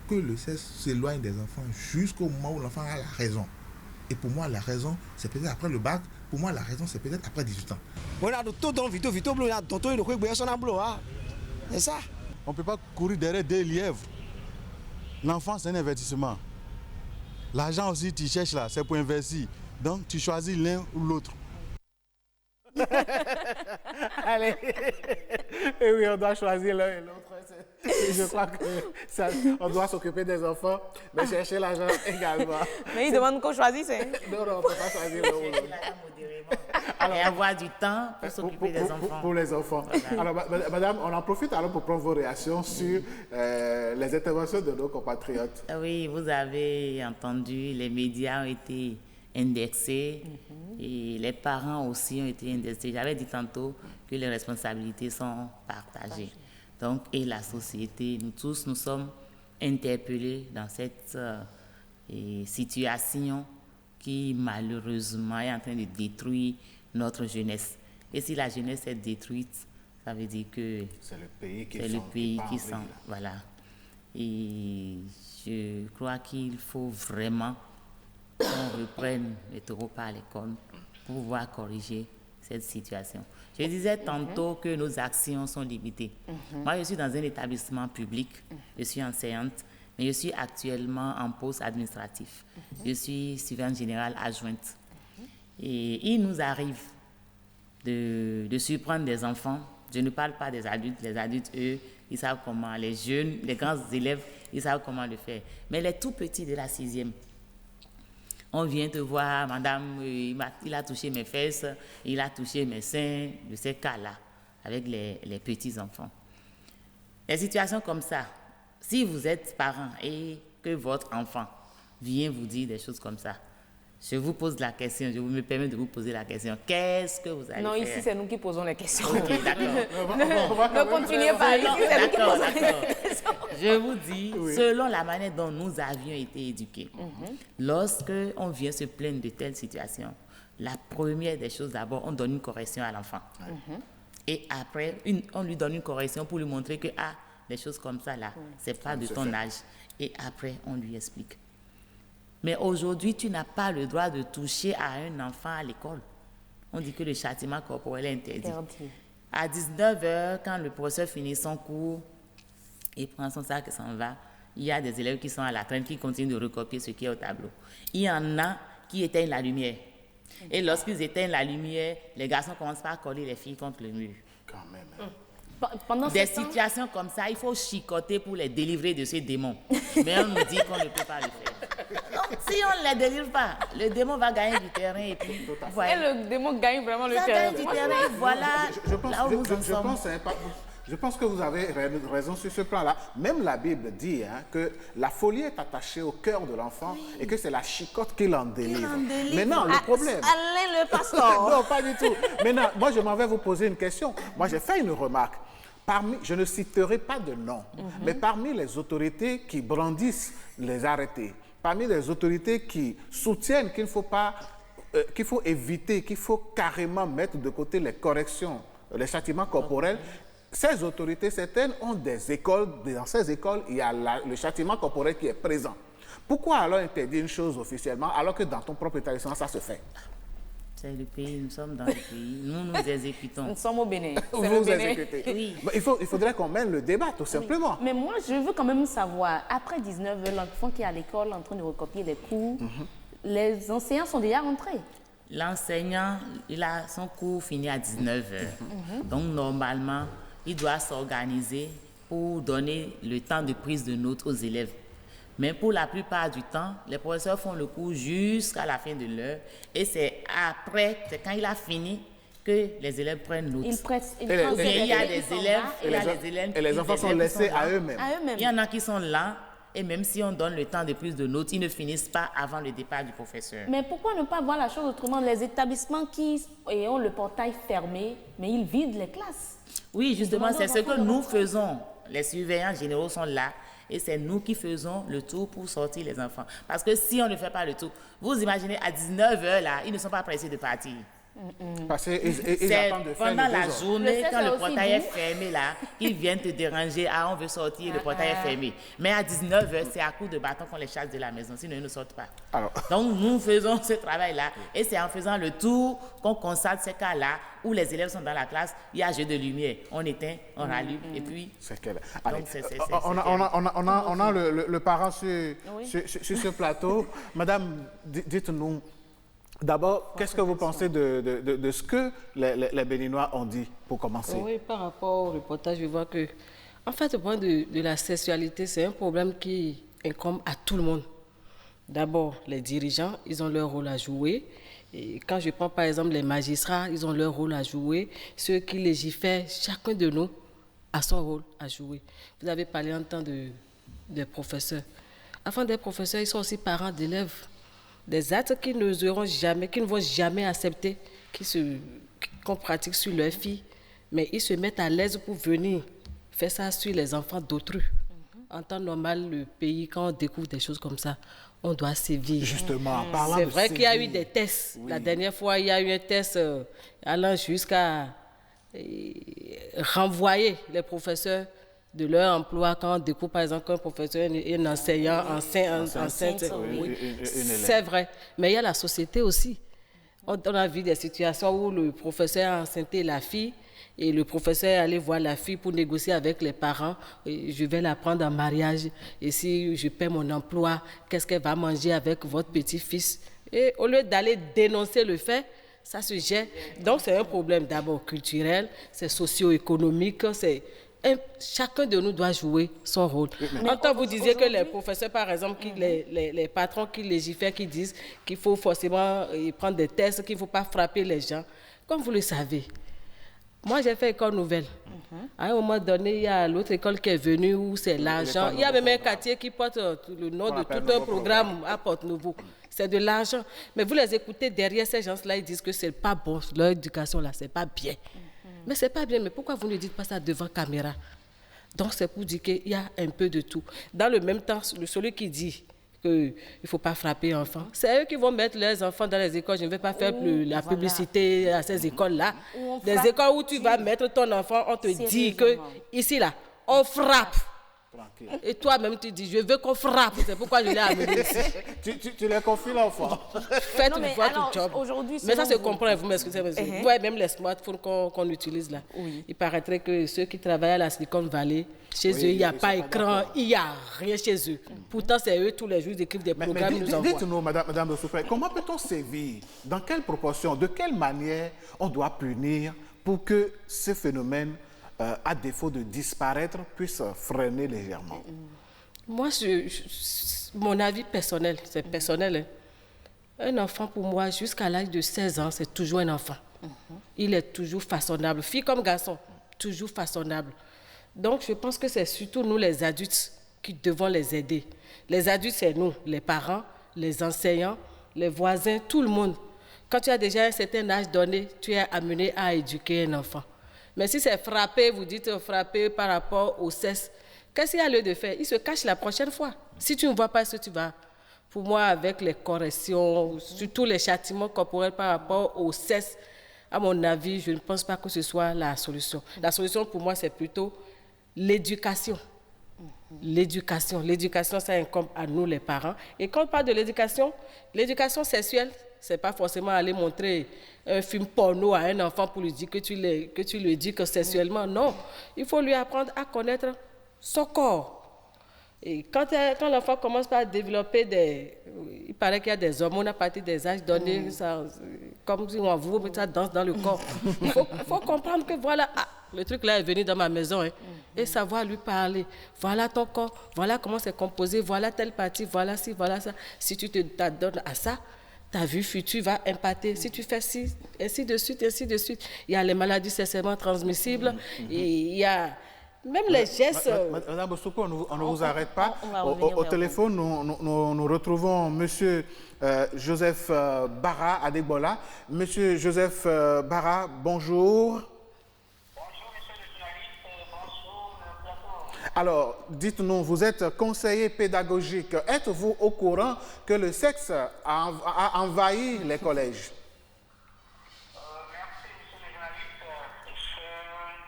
que le sexe s'éloigne des enfants jusqu'au moment où l'enfant a la raison. Et pour moi, la raison, c'est peut-être après le bac. Pour moi, la raison, c'est peut-être après 18 ans. C'est ça. On ne peut pas courir derrière des lièvres. L'enfant, c'est un investissement. L'argent aussi, tu cherches là, c'est pour investir. Donc, tu choisis l'un ou l'autre. Allez, et oui, on doit choisir l'un et l'autre. Je crois qu'on doit s'occuper des enfants, mais chercher l'argent également. Mais ils demandent qu'on choisisse. Hein? Non, on ne peut pas choisir l'un ou l'autre. Alors, et avoir du temps pour s'occuper des enfants. Pour les enfants. Voilà. Alors, madame, on en profite alors pour prendre vos réactions sur les interventions de nos compatriotes. Oui, vous avez entendu, les médias ont été indexés et les parents aussi ont été indexés. J'avais dit tantôt que les responsabilités sont partagées. Donc, et la société, nous tous, nous sommes interpellés dans cette situation qui malheureusement est en train de détruire notre jeunesse. Et si la jeunesse est détruite, ça veut dire que c'est le pays qui s'en... Voilà. Et je crois qu'il faut vraiment qu'on reprenne les taureaux par les cornes pour pouvoir corriger cette situation. Je disais tantôt que nos actions sont limitées. Moi, je suis dans un établissement public, je suis enseignante, mais je suis actuellement en poste administratif. Je suis surveillante générale adjointe. Et il nous arrive de surprendre des enfants. Je ne parle pas des adultes. Les adultes, eux, ils savent comment. Les jeunes, les grands élèves, ils savent comment le faire. Mais les tout petits de la 6e, on vient te voir, madame, il a touché mes fesses, il a touché mes seins, de ces cas-là, avec les petits-enfants. Les situations comme ça, si vous êtes parent et que votre enfant vient vous dire des choses comme ça, je vous pose la question, je me permets de vous poser la question. Qu'est-ce que vous allez faire? Non, ici, c'est nous qui posons les questions. Ok, d'accord. Ne continuez pas. D'accord. Je vous dis, selon la manière dont nous avions été éduqués, lorsque on vient se plaindre de telle situation, la première des choses, d'abord, on donne une correction à l'enfant. Et après, on lui donne une correction pour lui montrer que, des choses comme ça, là, c'est pas de ton âge. Et après, on lui explique. Mais aujourd'hui, tu n'as pas le droit de toucher à un enfant à l'école. On dit que le châtiment corporel est interdit. À 19h, quand le professeur finit son cours, il prend son sac et s'en va. Il y a des élèves qui sont à la traîne, qui continuent de recopier ce qui est au tableau. Il y en a qui éteignent la lumière. Et lorsqu'ils éteignent la lumière, les garçons commencent par coller les filles contre le mur. Quand même. Pendant des situations comme ça, il faut chicoter pour les délivrer de ces démons. Mais on nous dit qu'on ne peut pas le faire. Donc, si on ne les délivre pas, le démon va gagner du terrain et puis... Et le démon gagne vraiment le terrain. Ça gagne du terrain, voilà. Je pense que vous avez raison sur ce plan-là. Même la Bible dit que la folie est attachée au cœur de l'enfant et que c'est la chicotte qui l'en délivre. Maintenant, le problème... Allez, le pasteur. Non, pas du tout. Maintenant, moi, je m'en vais vous poser une question. Moi, j'ai fait une remarque. Je ne citerai pas de nom, mais parmi les autorités qui brandissent les arrêtés, parmi les autorités qui soutiennent qu'il faut éviter, qu'il faut carrément mettre de côté les corrections, les châtiments corporels, ces autorités, certaines ont des écoles, dans ces écoles, il y a le châtiment corporel qui est présent. Pourquoi alors interdire une chose officiellement alors que dans ton propre établissement, ça se fait? C'est le pays, nous sommes dans le pays, nous exécutons. Nous sommes au Bénin. Vous exécutez. Oui. Il faudrait qu'on mène le débat, tout simplement. Mais moi, je veux quand même savoir, après 19h, l'enfant qui est à l'école en train de recopier les cours, les enseignants sont déjà rentrés. L'enseignant, il a son cours fini à 19h. Donc, normalement, il doit s'organiser pour donner le temps de prise de notes aux élèves. Mais pour la plupart du temps, les professeurs font le cours jusqu'à la fin de l'heure. Et c'est après, c'est quand il a fini, que les élèves prennent notes. Il y a des élèves et les enfants sont laissés à eux-mêmes. Il y en a qui sont là Et même si on donne le temps de prise de notes, ils ne finissent pas avant le départ du professeur. Mais pourquoi ne pas voir la chose autrement? Les établissements qui ont le portail fermé, mais ils vident les classes. Oui, justement, c'est ce que nous faisons. Les surveillants généraux sont là et c'est nous qui faisons le tour pour sortir les enfants. Parce que si on ne fait pas le tour, vous imaginez, à 19h, là, ils ne sont pas pressés de partir. Parce qu'ils attendent de faire pendant la les journée, quand le portail est fermé, là, ils viennent te déranger. Ah, on veut sortir, le portail est fermé. Mais à 19h, c'est à coup de bâton qu'on les chasse de la maison, sinon ils ne sortent pas. Alors. Donc, nous faisons ce travail-là. Et c'est en faisant le tour qu'on constate ces cas-là où les élèves sont dans la classe, il y a jeu de lumière. On éteint, on rallume, et puis... On a le parent sur ce plateau. Madame, dites-nous... D'abord, qu'est-ce que vous pensez de ce que les Béninois ont dit pour commencer? Oui, par rapport au reportage, je vois que, en fait, le point de la sexualité, c'est un problème qui incombe à tout le monde. D'abord, les dirigeants, ils ont leur rôle à jouer. Et quand je prends par exemple les magistrats, ils ont leur rôle à jouer. Ceux qui légifèrent, chacun de nous a son rôle à jouer. Vous avez parlé en temps des professeurs. Avant d'être professeurs, ils sont aussi parents d'élèves. Des actes qu'ils n'oseront jamais, qu'ils ne vont jamais accepter, qu'on pratique sur leurs filles, mais ils se mettent à l'aise pour venir faire ça sur les enfants d'autrui. En temps normal, le pays, quand on découvre des choses comme ça, on doit sévir. Justement, c'est vrai qu'il y a eu des tests. Oui. La dernière fois, il y a eu un test allant jusqu'à renvoyer les professeurs de leur emploi quand on découvre par exemple qu'un professeur est un enseignant enceinte. Oui. C'est vrai. Mais il y a la société aussi. On a vu des situations où le professeur a enceinté la fille et le professeur est allé voir la fille pour négocier avec les parents. Je vais la prendre en mariage et si je perds mon emploi, qu'est-ce qu'elle va manger avec votre petit-fils? Et au lieu d'aller dénoncer le fait, ça se gère. Donc c'est un problème d'abord culturel, c'est socio-économique, chacun de nous doit jouer son rôle. Quand vous disiez que les professeurs, par exemple, les patrons qui légifèrent, qui disent qu'il faut forcément prendre des tests, qu'il ne faut pas frapper les gens, comme vous le savez, moi j'ai fait école nouvelle. À un moment donné, il y a l'autre école qui est venue où c'est l'argent. Il y a même un quartier qui porte le nom de tout un programme à Porte-Nouveau. C'est de l'argent. Mais vous les écoutez derrière ces gens-là, ils disent que ce n'est pas bon, leur éducation là, ce n'est pas bien. Mais ce n'est pas bien, mais pourquoi vous ne dites pas ça devant caméra? Donc c'est pour dire qu'il y a un peu de tout. Dans le même temps, celui qui dit qu'il ne faut pas frapper les enfants, c'est eux qui vont mettre leurs enfants dans les écoles. Je ne vais pas faire la publicité à ces écoles-là. Des écoles où tu vas mettre ton enfant, on te dit que ici, là, on frappe. Et toi-même, tu dis, je veux qu'on frappe. C'est pourquoi je l'ai amené ici. Tu les confies l'enfant. Faites votre job. Mais ça se comprend, vous m'excusez. Vous voyez même les smartphones qu'on utilise là. Oui. Il paraîtrait que ceux qui travaillent à la Silicon Valley, chez eux, il n'y a pas d'écran, il n'y a rien chez eux. Pourtant, c'est eux, tous les jours, ils écrivent des programmes. Dites-nous, Madame Soufflet, comment peut-on sévir? Dans quelle proportion? De quelle manière on doit punir pour que ce phénomène, à défaut de disparaître, puisse freiner légèrement? Moi, mon avis personnel, c'est personnel. Un enfant, pour moi, jusqu'à l'âge de 16 ans, c'est toujours un enfant. Il est toujours façonnable. Fille comme garçon, toujours façonnable. Donc, je pense que c'est surtout nous, les adultes, qui devons les aider. Les adultes, c'est nous, les parents, les enseignants, les voisins, tout le monde. Quand tu as déjà un certain âge donné, tu es amené à éduquer un enfant. Mais si c'est frapper, vous dites frapper par rapport au sexe, qu'est-ce qu'il y a lieu de faire? Il se cache la prochaine fois. Si tu ne vois pas ce que tu vas. Pour moi, avec les corrections, surtout les châtiments corporels par rapport au sexe, à mon avis, je ne pense pas que ce soit la solution. La solution, pour moi, c'est plutôt l'éducation. L'éducation. L'éducation, ça incombe à nous, les parents. Et quand on parle de l'éducation sexuelle, ce n'est pas forcément aller montrer un film porno à un enfant pour lui dire que tu le dis que sexuellement. Non, il faut lui apprendre à connaître son corps. Et quand l'enfant commence par développer il paraît qu'il y a des hormones à partir des âges donnés, ça, comme si on vous met ça danse dans le corps. Il faut comprendre que voilà, le truc là est venu dans ma maison, et savoir lui parler. Voilà ton corps, voilà comment c'est composé, voilà telle partie, voilà ci, voilà ça. Si tu t'adonnes à ça, ta vie future va impacter. Si tu fais ci, ainsi de suite, ainsi de suite. Il y a les maladies sexuellement transmissibles, et il y a Même les gestes... Madame Bossoukou, on ne vous arrête pas. Au téléphone, nous retrouvons Monsieur Joseph Bara Adegbola. Monsieur Joseph Bara, bonjour. Bonjour, monsieur le journaliste. Bonjour, le plateau. Alors, dites-nous, vous êtes conseiller pédagogique. Êtes-vous au courant que le sexe a envahi les collèges? Merci, monsieur le journaliste. Je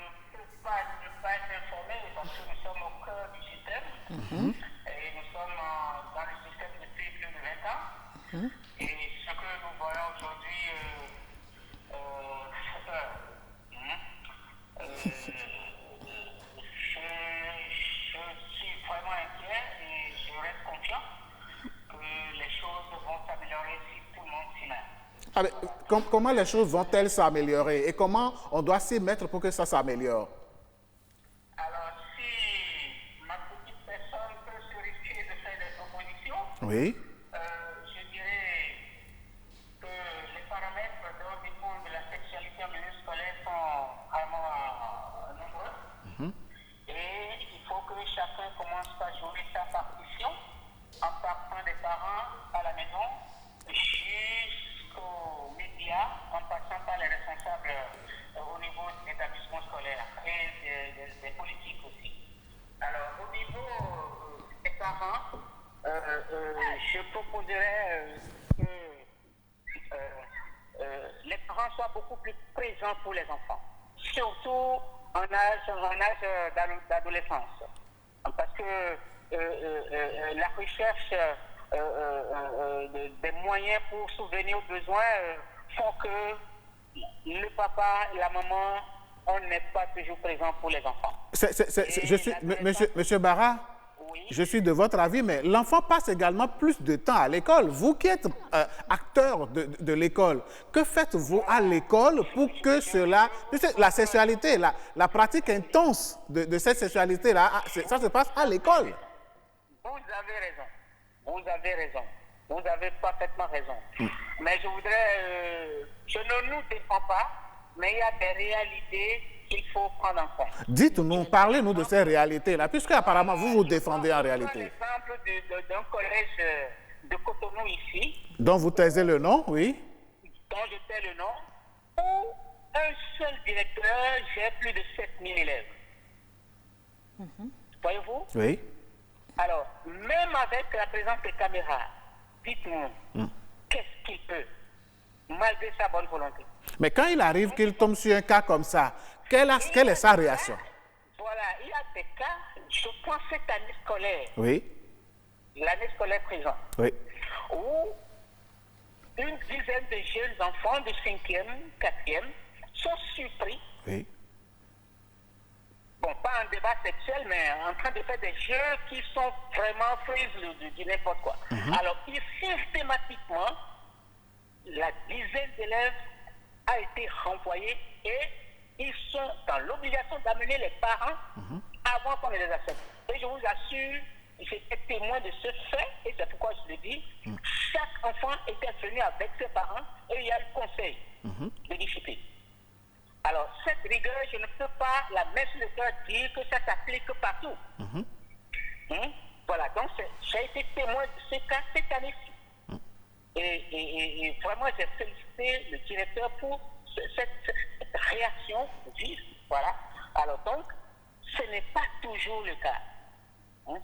ne peux pas ne pas être informé parce que nous sommes au cœur du système. Et nous sommes dans le système depuis plus de 20 ans. Et ce que nous voyons aujourd'hui fait peur. Je suis vraiment inquiet et je reste confiant que les choses vont s'améliorer si tout le monde s'y met. Ah, mais, comment les choses vont-elles s'améliorer et comment on doit s'y mettre pour que ça s'améliore? Alors, si ma petite personne peut se risquer de faire des propositions, Oui. je dirais que les paramètres dont dépend de la sexualité en milieu scolaire sont vraiment nombreux. Et il faut que chacun commence à jouer sa partition en partant des parents à la maison jusqu'aux médias, en passant par les responsables au niveau des établissements scolaires et des politiques aussi. Alors, au niveau des parents, je proposerais que les parents soient beaucoup plus présents pour les enfants, surtout en âge d'adolescence. Parce que la recherche des moyens pour subvenir aux besoins font que le papa et la maman, on n'est pas toujours présent pour les enfants. Monsieur Bara, oui. Je suis de votre avis, mais l'enfant passe également plus de temps à l'école. Vous qui êtes acteur de l'école, que faites-vous à l'école pour que cela... La sexualité, la pratique intense de cette sexualité-là, ça se passe à l'école. Vous avez raison. Vous avez raison. Vous avez parfaitement raison. Mais je voudrais... je ne nous défends pas, mais il y a des réalités qu'il faut prendre en compte. Dites-nous, parlez-nous de ces réalités-là, puisque apparemment vous vous défendez en réalité. L'exemple d'un collège de Cotonou ici. Dont vous taisez le nom, oui. Dont je tais le nom, où un seul directeur gère plus de 7000 élèves. Voyez-vous? Oui. Alors, même avec la présence des caméras, dites-nous, qu'est-ce qu'il peut, malgré sa bonne volonté? Mais quand il arrive qu'il tombe sur un cas comme ça, quelle est sa réaction? Voilà, il y a des cas, je prends cette année scolaire, Oui. l'année scolaire présente, Oui. où une dizaine de jeunes enfants de 5e, 4e sont surpris. Oui. Bon, pas un débat sexuel, mais en train de faire des jeux qui sont vraiment frises du n'importe quoi. Alors, systématiquement, la dizaine d'élèves a été renvoyée et ils sont dans l'obligation d'amener les parents avant qu'on ne les accepte. Et je vous assure, j'étais témoin de ce fait, et c'est pourquoi je le dis, chaque enfant était venu avec ses parents et il y a le conseil de discipline. Alors, cette rigueur, je ne peux pas la mettre sur le cœur dire que ça s'applique partout. Voilà, donc j'ai été témoin de ce cas cette année-ci. Et vraiment, j'ai félicité le directeur pour cette réaction vive. Voilà. Alors donc, ce n'est pas toujours le cas.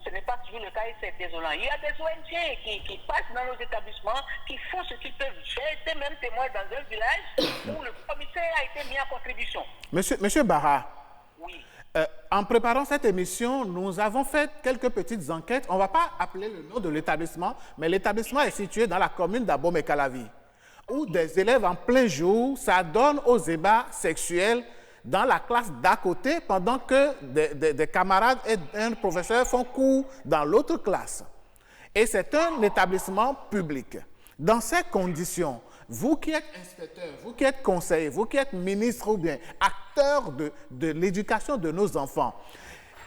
Ce n'est pas toujours le cas et c'est désolant. Il y a des ONG qui passent dans nos établissements, qui font ce qu'ils peuvent. J'ai été même témoin dans un village où le commissaire a été mis en contribution. Monsieur Bara, oui. En préparant cette émission, nous avons fait quelques petites enquêtes. On ne va pas appeler le nom de l'établissement, mais l'établissement est situé dans la commune d'Abomey-Calavi, où des élèves en plein jour s'adonnent aux ébats sexuels dans la classe d'à côté, pendant que des camarades et un professeur font cours dans l'autre classe. Et c'est un établissement public. Dans ces conditions, vous qui êtes inspecteur, vous qui êtes conseiller, vous qui êtes ministre ou bien acteur de l'éducation de nos enfants,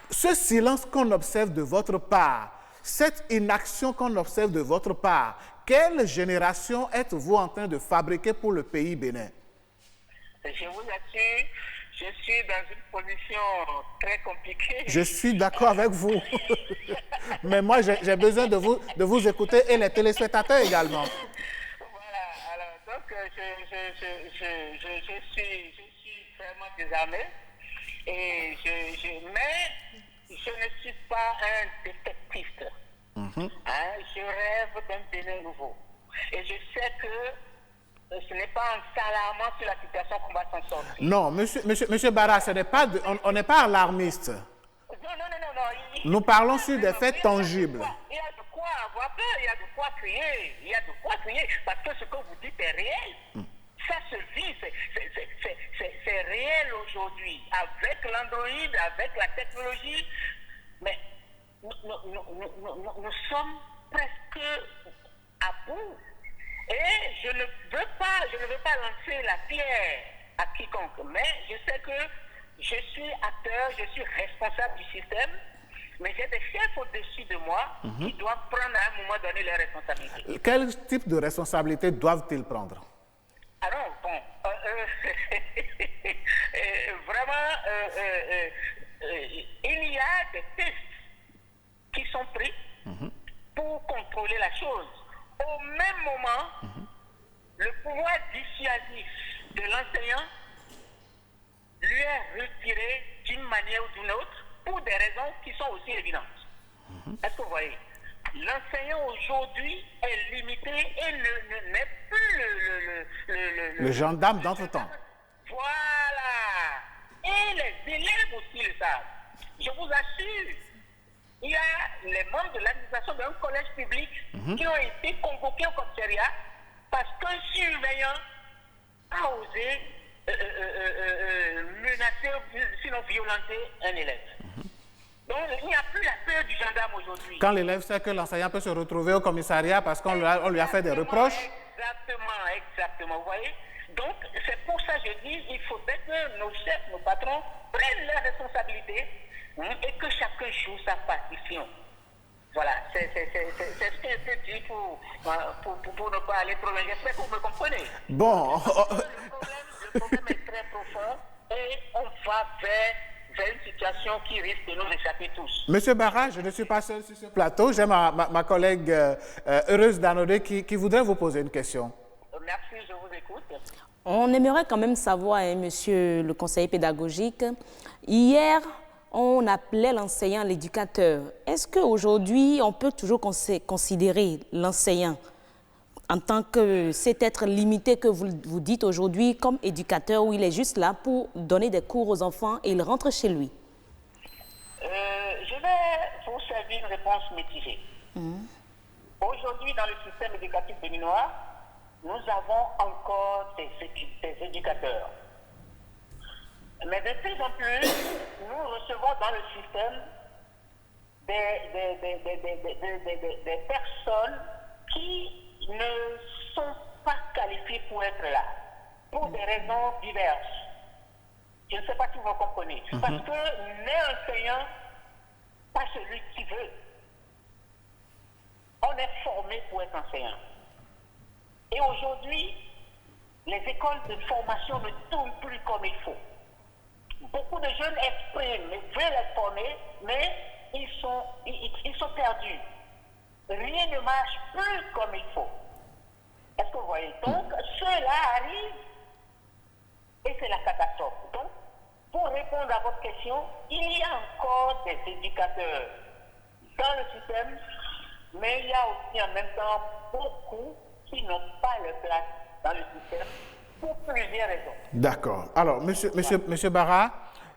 ce silence qu'on observe de votre part, cette inaction qu'on observe de votre part, quelle génération êtes-vous en train de fabriquer pour le pays Bénin? Je vous assure, je suis dans une position très compliquée. Je suis d'accord avec vous. Mais moi, j'ai besoin de vous écouter et les téléspectateurs également. Voilà, alors donc je suis vraiment désarmé. Mais je ne suis pas un détective. Hein, je rêve d'un Bénin nouveau. Et je sais que ce n'est pas en s'alarmant sur la situation qu'on va s'en sortir. Non, monsieur Barra, on n'est pas alarmiste. Non. Nous parlons sur des faits tangibles. Il y a de quoi avoir peur, il y a de quoi crier. Parce que ce que vous dites est réel. Ça se vit, c'est réel aujourd'hui. Avec l'Android, avec la technologie. Mais nous sommes presque à bout. Et je ne veux pas lancer la pierre à quiconque, mais je sais que je suis acteur, je suis responsable du système, mais j'ai des chefs au-dessus de moi qui doivent prendre à un moment donné leurs responsabilités. Quel type de responsabilité doivent-ils prendre? Alors, bon, vraiment, il y a des tests qui sont pris pour contrôler la chose. Au même moment, le pouvoir dissuasif de l'enseignant lui est retiré d'une manière ou d'une autre pour des raisons qui sont aussi évidentes. Est-ce que vous voyez? L'enseignant aujourd'hui est limité et n'est plus le gendarme d'antre-temps. Voilà. Et les élèves aussi le savent. Je vous assure, il y a les membres de l'administration d'un collège public qui ont été convoqués au commissariat parce qu'un surveillant a osé menacer, sinon violenter un élève. Donc, il n'y a plus la peur du gendarme aujourd'hui. Quand l'élève sait que l'enseignant peut se retrouver au commissariat parce qu'on lui a fait des reproches. Exactement, vous voyez. Donc, c'est pour ça que je dis, il faudrait que nos chefs, nos patrons prennent leurs responsabilités et que chacun joue sa partition. Voilà, c'est ce que je dis pour ne pas aller trop loin. J'espère que vous me comprenez. Bon. Le problème est très profond et on va vers une situation qui risque de nous échapper tous. Monsieur Barra, je ne suis pas seul sur ce plateau. J'ai ma collègue Heureuse Danodé qui voudrait vous poser une question. Merci, je vous écoute. On aimerait quand même savoir, monsieur le conseiller pédagogique, hier, on appelait l'enseignant l'éducateur. Est-ce qu'aujourd'hui, on peut toujours considérer l'enseignant en tant que cet être limité que vous dites aujourd'hui comme éducateur, où il est juste là pour donner des cours aux enfants et il rentre chez lui? Je vais vous servir une réponse mitigée. Aujourd'hui, dans le système éducatif béninois, nous avons encore des éducateurs. Mais de plus en plus, nous recevons dans le système des personnes qui ne sont pas qualifiées pour être là, pour des raisons diverses. Je ne sais pas si vous comprenez. Parce que n'est enseignant pas celui qui veut. On est formé pour être enseignant. Et aujourd'hui, les écoles de formation ne tournent plus comme il faut. Beaucoup de jeunes expriment, veulent être formés, mais ils sont perdus. Rien ne marche plus comme il faut. Est-ce que vous voyez? Donc, cela arrive et c'est la catastrophe. Donc, pour répondre à votre question, il y a encore des éducateurs dans le système, mais il y a aussi en même temps beaucoup qui n'ont pas leur place dans le système pour plusieurs raisons. D'accord. Alors, monsieur Barra,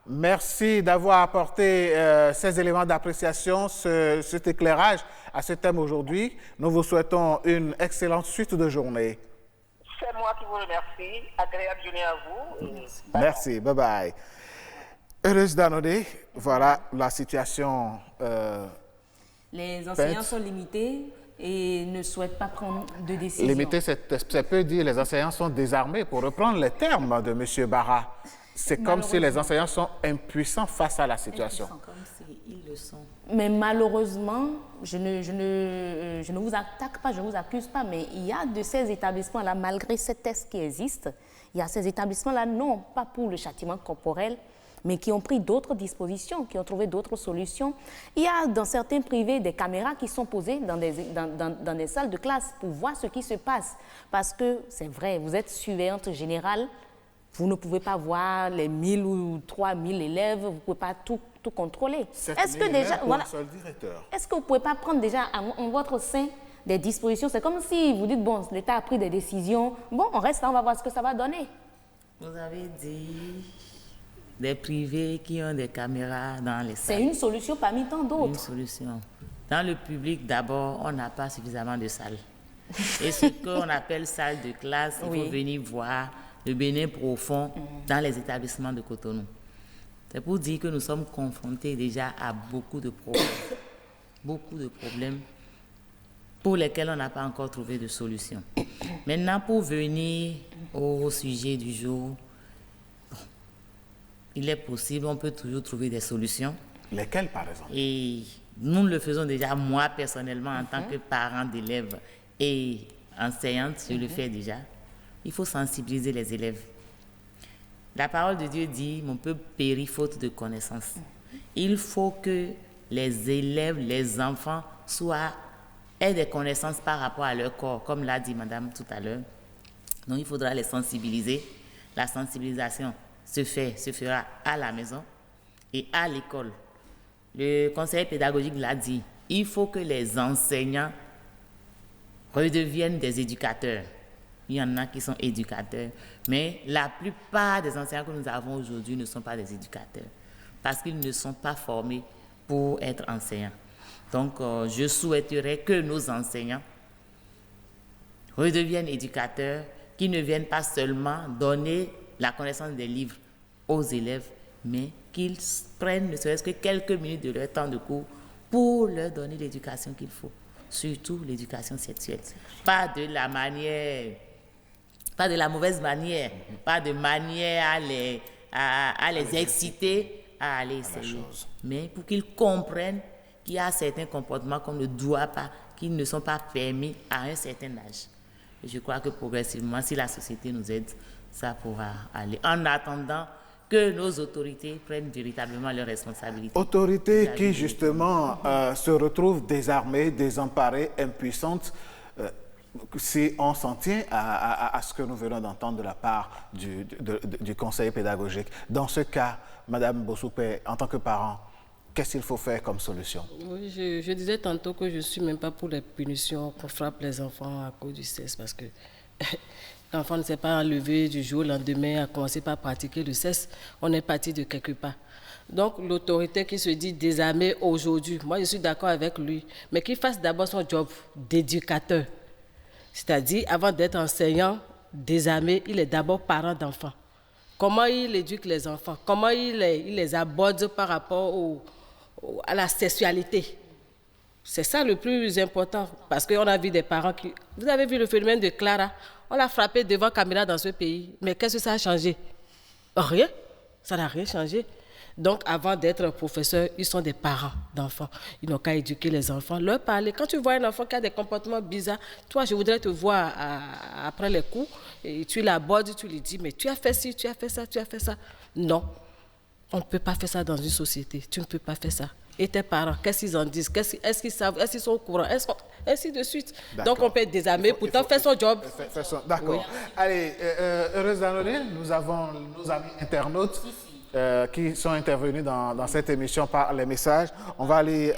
merci d'avoir apporté ces éléments d'appréciation, cet éclairage à ce thème aujourd'hui. Nous vous souhaitons une excellente suite de journée. C'est moi qui vous remercie. Agréable journée à vous. Merci. Bye bye. Heureuse Danodé, voilà la situation. Les enseignants sont limités et ne souhaitent pas prendre de décision. Limité, c'est peu dire, les enseignants sont désarmés, pour reprendre les termes de M. Barra. C'est comme si les enseignants sont impuissants face à la situation. Ils le sont. Mais malheureusement, je ne vous attaque pas, je ne vous accuse pas, mais il y a de ces établissements-là, malgré ces tests qui existent, Il y a ces établissements-là, non, pas pour le châtiment corporel, mais qui ont pris d'autres dispositions, qui ont trouvé d'autres solutions. Il y a dans certains privés des caméras qui sont posées dans des salles de classe pour voir ce qui se passe. Parce que c'est vrai, vous êtes surveillante générale, vous ne pouvez pas voir les 1000 ou 3000 élèves, vous ne pouvez pas tout contrôler. Est-ce que déjà, voilà, est-ce que vous ne pouvez pas prendre déjà en votre sein des dispositions? C'est comme si vous dites, bon, l'État a pris des décisions, bon, on reste là, on va voir ce que ça va donner. Vous avez dit des privés qui ont des caméras dans les salles. C'est une solution parmi tant d'autres. Une solution. Dans le public, d'abord, on n'a pas suffisamment de salles. Et ce qu'on appelle salle de classe, il faut venir voir le Bénin profond dans les établissements de Cotonou. C'est pour dire que nous sommes confrontés déjà à beaucoup de problèmes pour lesquels on n'a pas encore trouvé de solution. Maintenant, pour venir au sujet du jour, il est possible, on peut toujours trouver des solutions. Lesquelles, par exemple? Et nous le faisons déjà, moi personnellement, en tant que parent d'élèves et enseignante, je le fais déjà. Il faut sensibiliser les élèves. La parole de Dieu dit, mon peuple périt faute de connaissance. Il faut que les élèves, les enfants aient des connaissances par rapport à leur corps, comme l'a dit madame tout à l'heure. Donc il faudra les sensibiliser. La sensibilisation se fera à la maison et à l'école. Le conseiller pédagogique l'a dit, il faut que les enseignants redeviennent des éducateurs. Il y en a qui sont éducateurs, mais la plupart des enseignants que nous avons aujourd'hui ne sont pas des éducateurs parce qu'ils ne sont pas formés pour être enseignants. Donc, je souhaiterais que nos enseignants redeviennent éducateurs, qui ne viennent pas seulement donner la connaissance des livres aux élèves, mais qu'ils prennent ne serait-ce que quelques minutes de leur temps de cours pour leur donner l'éducation qu'il faut, surtout l'éducation sexuelle. Pas de la mauvaise manière, pas de manière à les exciter à aller essayer, mais pour qu'ils comprennent qu'il y a certains comportements qu'on ne doit pas, qui ne sont pas permis à un certain âge. Et je crois que progressivement, si la société nous aide, ça pourra aller. En attendant que nos autorités prennent véritablement leurs responsabilités. Autorités qui, justement, se retrouvent désarmées, désemparées, impuissantes, si on s'en tient à ce que nous venons d'entendre de la part du conseiller pédagogique. Dans ce cas, Madame Bossoupé, en tant que parent, qu'est-ce qu'il faut faire comme solution? Oui, je disais tantôt que je ne suis même pas pour les punitions qu'on frappe les enfants à cause du sexe, parce que l'enfant ne s'est pas enlevé du jour au lendemain à commencer par pratiquer le sexe. On est parti de quelque part. Donc, l'autorité qui se dit désarmée aujourd'hui, moi je suis d'accord avec lui, mais qu'il fasse d'abord son job d'éducateur. C'est-à-dire, avant d'être enseignant, désarmé, il est d'abord parent d'enfants. Comment il éduque les enfants? Comment il les aborde par rapport à la sexualité? C'est ça le plus important, parce qu'on a vu des parents qui... Vous avez vu le phénomène de Clara? On l'a frappé devant caméra dans ce pays. Mais qu'est-ce que ça a changé? Rien. Ça n'a rien changé. Donc, avant d'être professeur, ils sont des parents d'enfants. Ils n'ont qu'à éduquer les enfants, leur parler. Quand tu vois un enfant qui a des comportements bizarres, toi, je voudrais te voir après les cours, et tu l'abordes, tu lui dis, mais tu as fait ci, tu as fait ça, tu as fait ça. Non, on ne peut pas faire ça dans une société. Tu ne peux pas faire ça. Et tes parents, qu'est-ce qu'ils en disent? Est-ce qu'ils savent? Est-ce qu'ils sont au courant? Ainsi de suite. Donc, on peut être désarmé, pourtant faire son job. D'accord. Oui. Allez, heureuse d'annoncer, nous avons nos amis internautes qui sont intervenus dans cette émission par les messages. On va aller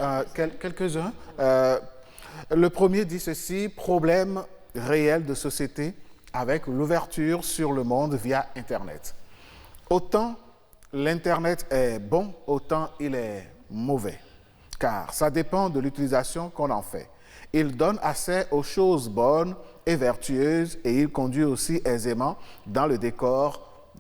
quelques-uns. Le premier dit ceci: problème réel de société avec l'ouverture sur le monde via Internet. Autant l'Internet est bon, autant il est mauvais, car ça dépend de l'utilisation qu'on en fait. Il donne accès aux choses bonnes et vertueuses et il conduit aussi aisément dans le décor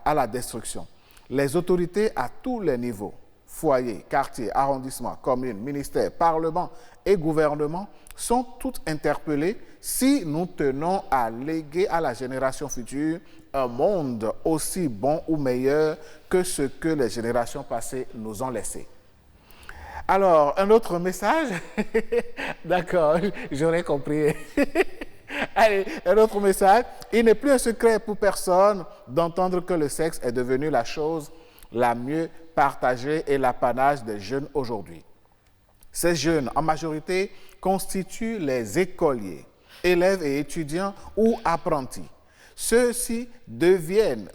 à la destruction. Les autorités à tous les niveaux, foyers, quartiers, arrondissements, communes, ministères, parlements et gouvernements, sont toutes interpellées si nous tenons à léguer à la génération future un monde aussi bon ou meilleur que ce que les générations passées nous ont laissé. Alors, un autre message. D'accord, j'aurais compris. Allez, un autre message. Il n'est plus un secret pour personne d'entendre que le sexe est devenu la chose la mieux partagée et l'apanage des jeunes aujourd'hui. Ces jeunes, en majorité, constituent les écoliers, élèves et étudiants ou apprentis. Ceux-ci viennent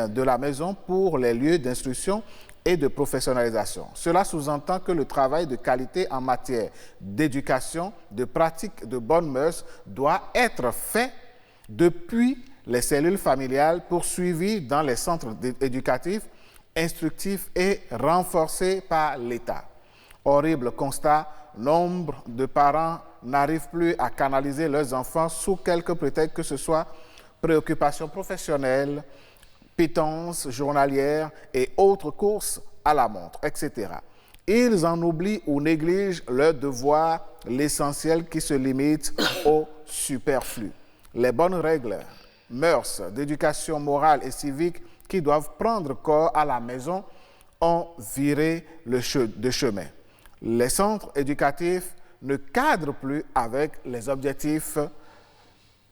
de la maison pour les lieux d'instruction et de professionnalisation. Cela sous-entend que le travail de qualité en matière d'éducation, de pratique de bonnes mœurs doit être fait depuis les cellules familiales poursuivies dans les centres éducatifs, instructifs et renforcés par l'État. Horrible constat, nombre de parents n'arrivent plus à canaliser leurs enfants sous quelque prétexte que ce soit préoccupations professionnelles, pitance journalière et autres courses à la montre, etc. Ils en oublient ou négligent leur devoir, l'essentiel qui se limite au superflu. Les bonnes règles, mœurs, d'éducation morale et civique qui doivent prendre corps à la maison ont viré de chemin. Les centres éducatifs ne cadrent plus avec les objectifs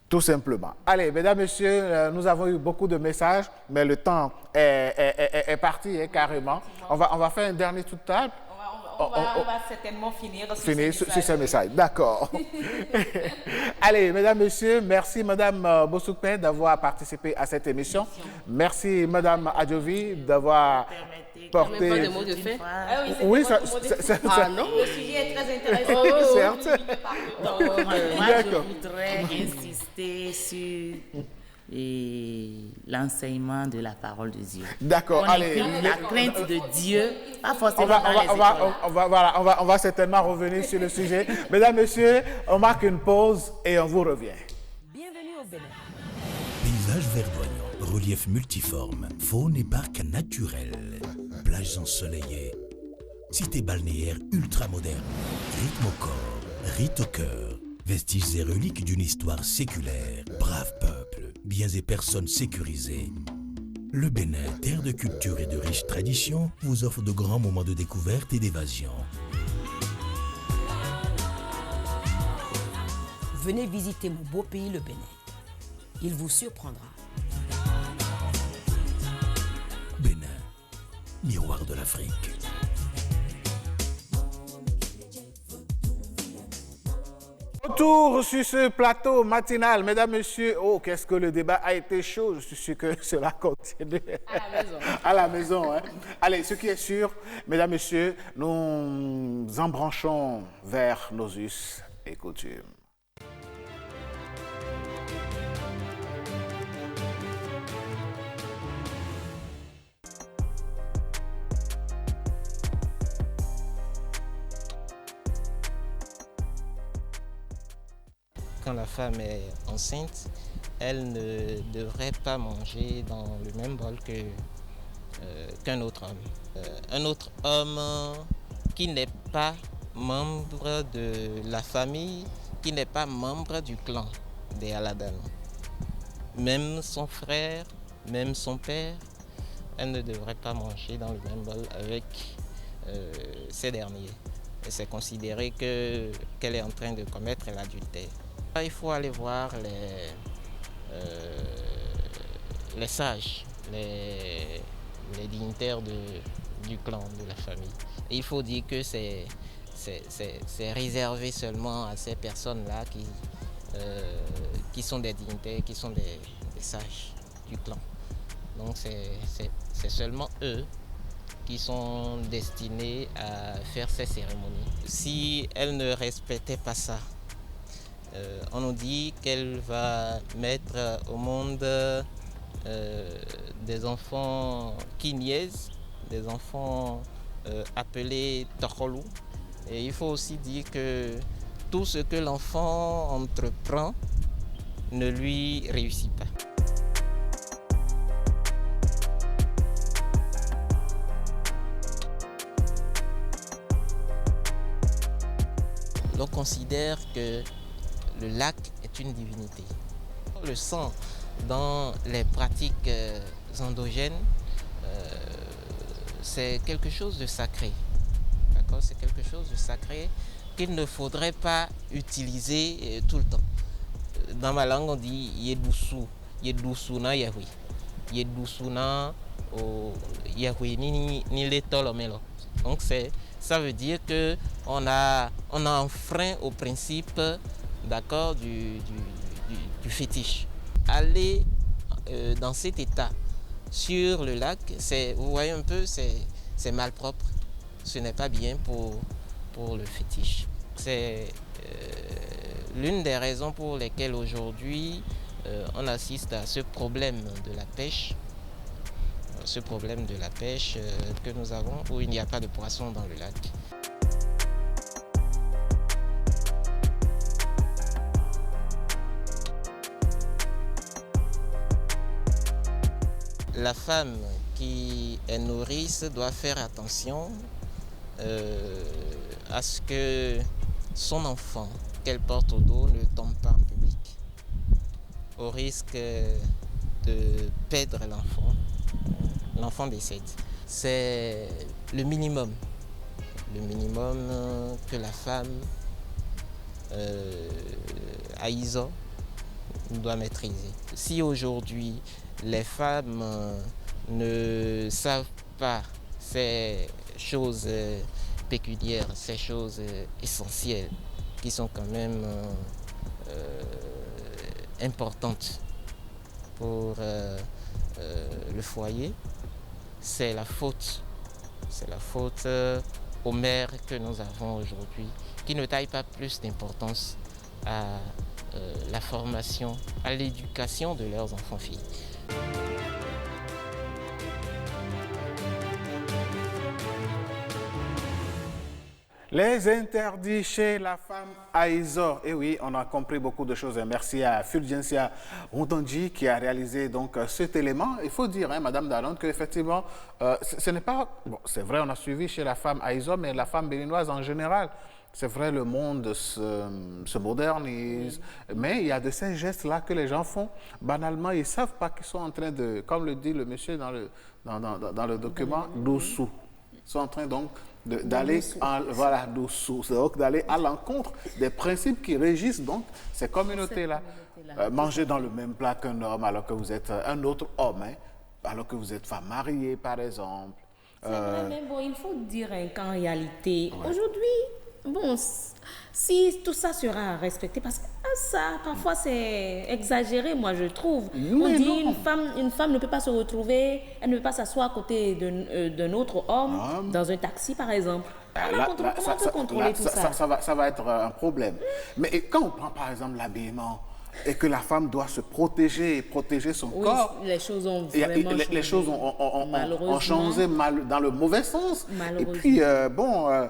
tout simplement. Allez, mesdames, messieurs, nous avons eu beaucoup de messages, mais le temps est parti carrément. On va faire un dernier tour de table. On va certainement finir sur ce message. D'accord. Allez, mesdames, messieurs, merci Madame Bosoukpe d'avoir participé à cette émission. Merci Madame Adjovi d'avoir porté... Pas de mots de fait. Oui, ça... non, le sujet est très intéressant. Certes. Moi, je voudrais insister sur l'enseignement de la parole de Dieu. D'accord, allez. La crainte de Dieu, pas forcément on va certainement revenir sur le sujet. Mesdames, messieurs, on marque une pause et on vous revient. Bienvenue au Bénin. Paysage verdoyant, relief multiforme, faune et parc naturel, plages ensoleillées, cité balnéaire ultra moderne, rythme au corps, rite au cœur, vestiges et reliques d'une histoire séculaire, brave peuple, biens et personnes sécurisées. Le Bénin, terre de culture et de riches traditions, vous offre de grands moments de découverte et d'évasion. Venez visiter mon beau pays, le Bénin. Il vous surprendra. Bénin, miroir de l'Afrique. Retour sur ce plateau matinal, mesdames, messieurs. Oh, qu'est-ce que le débat a été chaud. Je suis sûr que cela continue. À la maison. À la maison, hein. Allez, ce qui est sûr, mesdames, messieurs, nous embranchons vers nos us et coutumes. Quand la femme est enceinte, elle ne devrait pas manger dans le même bol qu'un autre homme. Un autre homme qui n'est pas membre de la famille, qui n'est pas membre du clan des Aladan. Même son frère, même son père, elle ne devrait pas manger dans le même bol avec ces derniers. Et c'est considéré qu'elle est en train de commettre l'adultère. Il faut aller voir les sages, les dignitaires du clan, de la famille. Et il faut dire que c'est réservé seulement à ces personnes-là qui sont des dignitaires, qui sont des sages du clan. Donc c'est seulement eux qui sont destinés à faire ces cérémonies. Si elles ne respectaient pas ça, on nous dit qu'elle va mettre au monde des enfants qui niaisent, des enfants appelés Tokholou. Et il faut aussi dire que tout ce que l'enfant entreprend ne lui réussit pas. On considère que le lac est une divinité. Le sang dans les pratiques endogènes, c'est quelque chose de sacré. D'accord ? C'est quelque chose de sacré qu'il ne faudrait pas utiliser tout le temps. dans ma langue, on dit Yedoussou. Yedoussou na Yahweh. Yedoussou na Yahweh ni les tolomelo. Donc ça veut dire que on a enfreint au principe, d'accord, du fétiche. Aller dans cet état sur le lac, vous voyez un peu, c'est malpropre. Ce n'est pas bien pour le fétiche. C'est l'une des raisons pour lesquelles aujourd'hui on assiste à ce problème de la pêche. Ce problème de la pêche que nous avons où il n'y a pas de poissons dans le lac. La femme qui est nourrice doit faire attention à ce que son enfant qu'elle porte au dos ne tombe pas en public, au risque de perdre l'enfant décède. C'est le minimum que la femme à ISO doit maîtriser. Si aujourd'hui les femmes ne savent pas ces choses pécuniaires, ces choses essentielles qui sont quand même importantes pour le foyer, c'est la faute aux mères que nous avons aujourd'hui qui ne taillent pas plus d'importance à la formation, à l'éducation de leurs enfants-filles. Les interdits chez la femme à Isor. Et oui, on a compris beaucoup de choses. Merci à Fulgencia Rondanji qui a réalisé donc cet élément. Il faut dire, Madame Daron, qu'effectivement, ce n'est pas... Bon, c'est vrai, on a suivi chez la femme à Isor, mais la femme béninoise en général. C'est vrai, le monde se modernise, mais il y a de ces gestes-là que les gens font. Banalement, ils ne savent pas qu'ils sont en train de, comme le dit le monsieur dans le document, d'Oussou. Ils sont en train donc d'aller à l'encontre des principes qui régissent donc ces communautés-là. Manger dans le même plat qu'un homme alors que vous êtes un autre homme, alors que vous êtes femme mariée, par exemple. C'est vrai, mais bon, il faut dire qu'en réalité, aujourd'hui, bon, si tout ça sera respecté, parce que ça, parfois, c'est exagéré, moi, je trouve. On dit une femme ne peut pas se retrouver, elle ne peut pas s'asseoir à côté d'un autre homme dans un taxi, par exemple. Comment on peut contrôler tout ça? Ça va être un problème. Mais quand on prend, par exemple, l'habillement, et que la femme doit se protéger et protéger son corps. Les choses ont vraiment changé. Les choses ont changé dans le mauvais sens. Et puis, la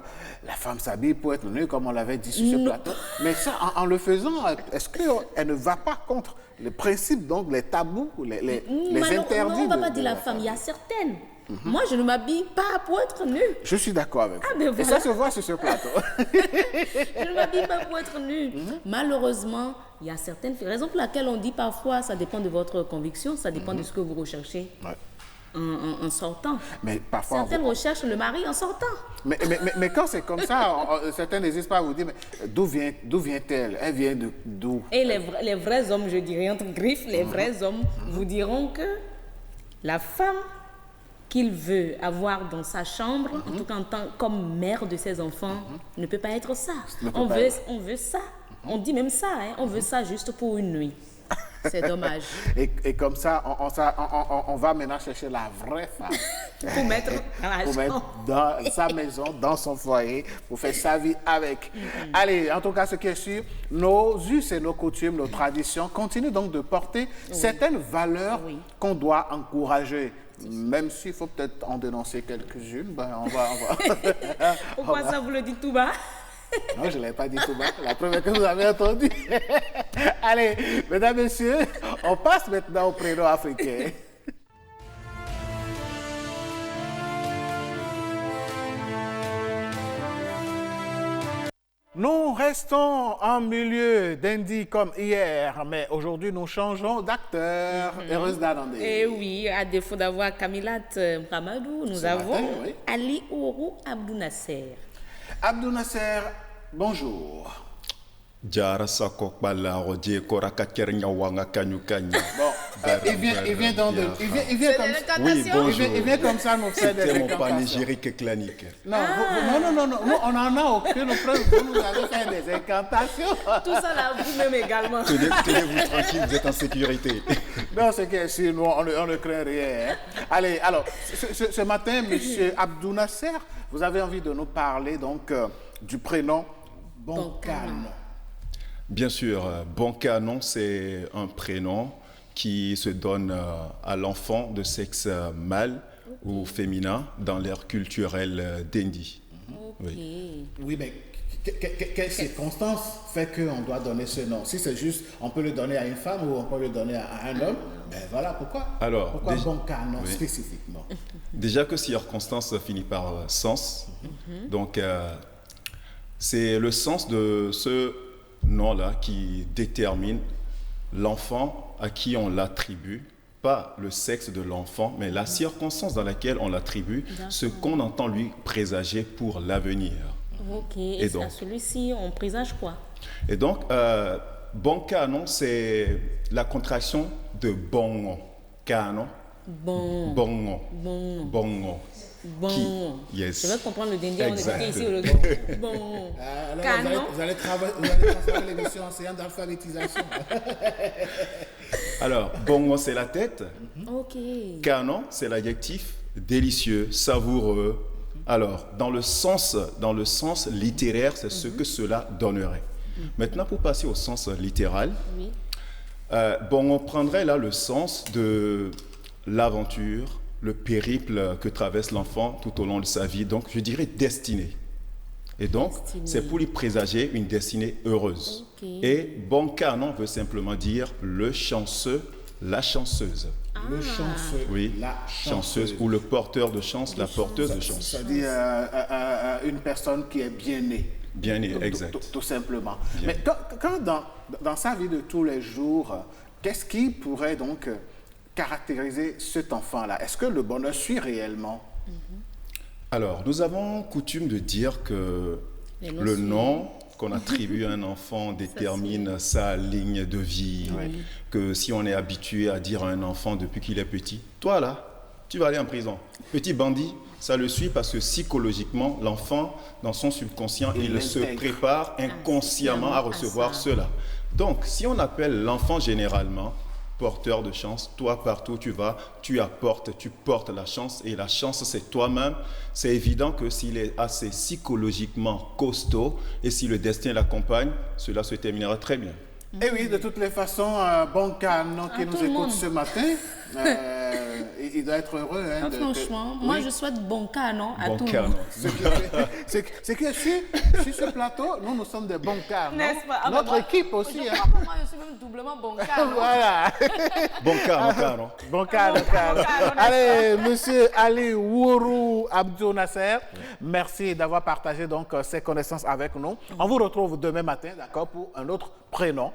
femme s'habille pour être nue, comme on l'avait dit sur ce plateau. Mais ça, en le faisant, est-ce qu'elle ne va pas contre les principes, donc les tabous, les interdits? On ne va pas dire la femme, il y a certaines. Moi, je ne m'habille pas pour être nue. Je suis d'accord avec vous. Et ça se voit sur ce plateau. Je ne m'habille pas pour être nue. Malheureusement, il y a certaines raisons pour lesquelles on dit parfois, ça dépend de votre conviction, ça dépend de ce que vous recherchez en sortant. Mais parfois, certaines recherchent le mari en sortant. Mais quand c'est comme ça, certains n'hésitent pas à vous dire, mais d'où vient-elle? Elle vient d'où? Et les vrais hommes, je dirais entre griffes, les vrais hommes vous diront que la femme qu'il veut avoir dans sa chambre, en tout cas comme mère de ses enfants, ne peut pas être ça. On veut ça. On dit même ça, on veut ça juste pour une nuit. C'est dommage. Et comme ça, on va maintenant chercher la vraie femme. Pour mettre dans sa maison, dans son foyer, pour faire sa vie avec. Allez, en tout cas, ce qui est sûr, nos us et nos coutumes, nos traditions continuent donc de porter certaines valeurs qu'on doit encourager. Même s'il faut peut-être en dénoncer quelques-unes, on va. Pourquoi ça, vous le dites tout bas? Non, je ne l'ai pas dit tout bas. La première que vous avez entendue. Allez, mesdames, messieurs, on passe maintenant au prénom africain. Nous restons en milieu d'Indi comme hier, mais aujourd'hui nous changeons d'acteur. Heureuse d'Anandé. Eh oui, à défaut d'avoir Kamilat Mpamadou, nous avons Ali, Ali, Ourou Abdou Nasser. Abdou Nasser, bonjour. Jara Sako Bala Rodie Koraka Kernya Wanga Kanyu Kanya. Bon, il vient donc de. Il vient comme ça. Oui, bonjour. Il vient comme ça nous faire des C'était mon incantations. panégyrique clanique. Non, non, nous, on n'en a aucune preuve. Vous nous avez fait des incantations. Tout ça là, vous-même également. Tenez-vous tranquille, vous êtes en sécurité. Non, c'est que si nous, on ne craint rien. Hein. Allez, alors, ce matin, M. Abdou Nasser, vous avez envie de nous parler donc du prénom Boncanon. Bien sûr, Boncanon, c'est un prénom qui se donne à l'enfant de sexe mâle ou féminin dans l'ère culturelle d'Indi. Oui. Oui, mais quelle circonstance fait qu'on doit donner ce nom? Si c'est juste, on peut le donner à une femme ou on peut le donner à un homme, ben voilà pourquoi. Alors, pourquoi Boncanon spécifiquement? Déjà que circonstance finit par sens, donc c'est le sens de ce nom-là qui détermine l'enfant à qui on l'attribue, pas le sexe de l'enfant, mais la circonstance dans laquelle on l'attribue, ce qu'on entend lui présager pour l'avenir. Ok, et donc, à celui-ci, on présage quoi? Et donc, Boncanon, c'est la contraction de Bongo. Canon. Bongo. Bongo. Bongo. Bongo. Bon, yes. Je vais comprendre le dindien, on est ici le bon. Alors vous allez transformer l'émission en séance d'alphabétisation. Alors, bongo, c'est la tête. Ok. Canon, c'est l'adjectif délicieux, savoureux. Alors, dans le sens littéraire, c'est ce que cela donnerait. Maintenant, pour passer au sens littéral, bongo prendrait là le sens de l'aventure, le périple que traverse l'enfant tout au long de sa vie, donc je dirais destinée. Et donc, c'est pour lui présager une destinée heureuse. Et Boncanon veut simplement dire le chanceux, la chanceuse. Le chanceux, oui, la chanceuse, ou le porteur de chance, la porteuse de chance. C'est-à-dire une personne qui est bien née. Bien née, exact. Tout simplement. Bien. Mais quand dans sa vie de tous les jours, qu'est-ce qui pourrait donc caractériser cet enfant-là? Est-ce que le bonheur suit réellement? Alors, nous avons coutume de dire que le nom qu'on attribue à un enfant détermine sa ligne de vie. Que si on est habitué à dire à un enfant depuis qu'il est petit, toi là, tu vas aller en prison. Petit bandit, ça le suit parce que psychologiquement, l'enfant, dans son subconscient, il se prépare inconsciemment à recevoir cela. Donc, si on appelle l'enfant généralement porteur de chance, toi partout où tu vas, tu portes la chance, et la chance c'est toi-même. C'est évident que s'il est assez psychologiquement costaud et si le destin l'accompagne, cela se terminera très bien. Et oui, de toutes les façons, Boncanon qui nous écoute ce matin, il doit être heureux. Hein, franchement, moi je souhaite Boncanon à tout le monde. C'est que sur ce plateau, nous sommes des Boncanon. N'est-ce pas? Notre équipe aussi. Je crois que moi je suis même doublement Boncanon. Voilà. Boncanon. Allez, monsieur Ali Wourou Abdou Nasser, merci d'avoir partagé donc ces connaissances avec nous. On vous retrouve demain matin, d'accord, pour un autre prénom.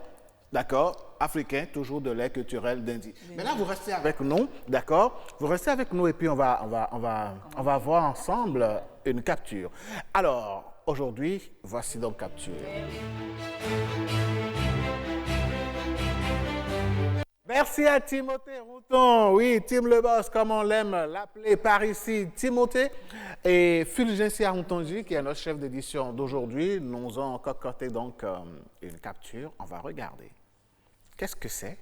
D'accord, africain, toujours de l'ère culturelle d'Indie. Mais là, vous restez avec nous, d'accord? Vous restez avec nous et puis on va voir ensemble une capture. Alors, aujourd'hui, voici donc capture. Merci à Timothée Routon, oui, Tim le Boss, comme on l'aime l'appeler par ici, Timothée, et Fulgencia Routonji, qui est notre chef d'édition d'aujourd'hui, nous ont concocté donc une capture, on va regarder. Qu'est-ce que c'est?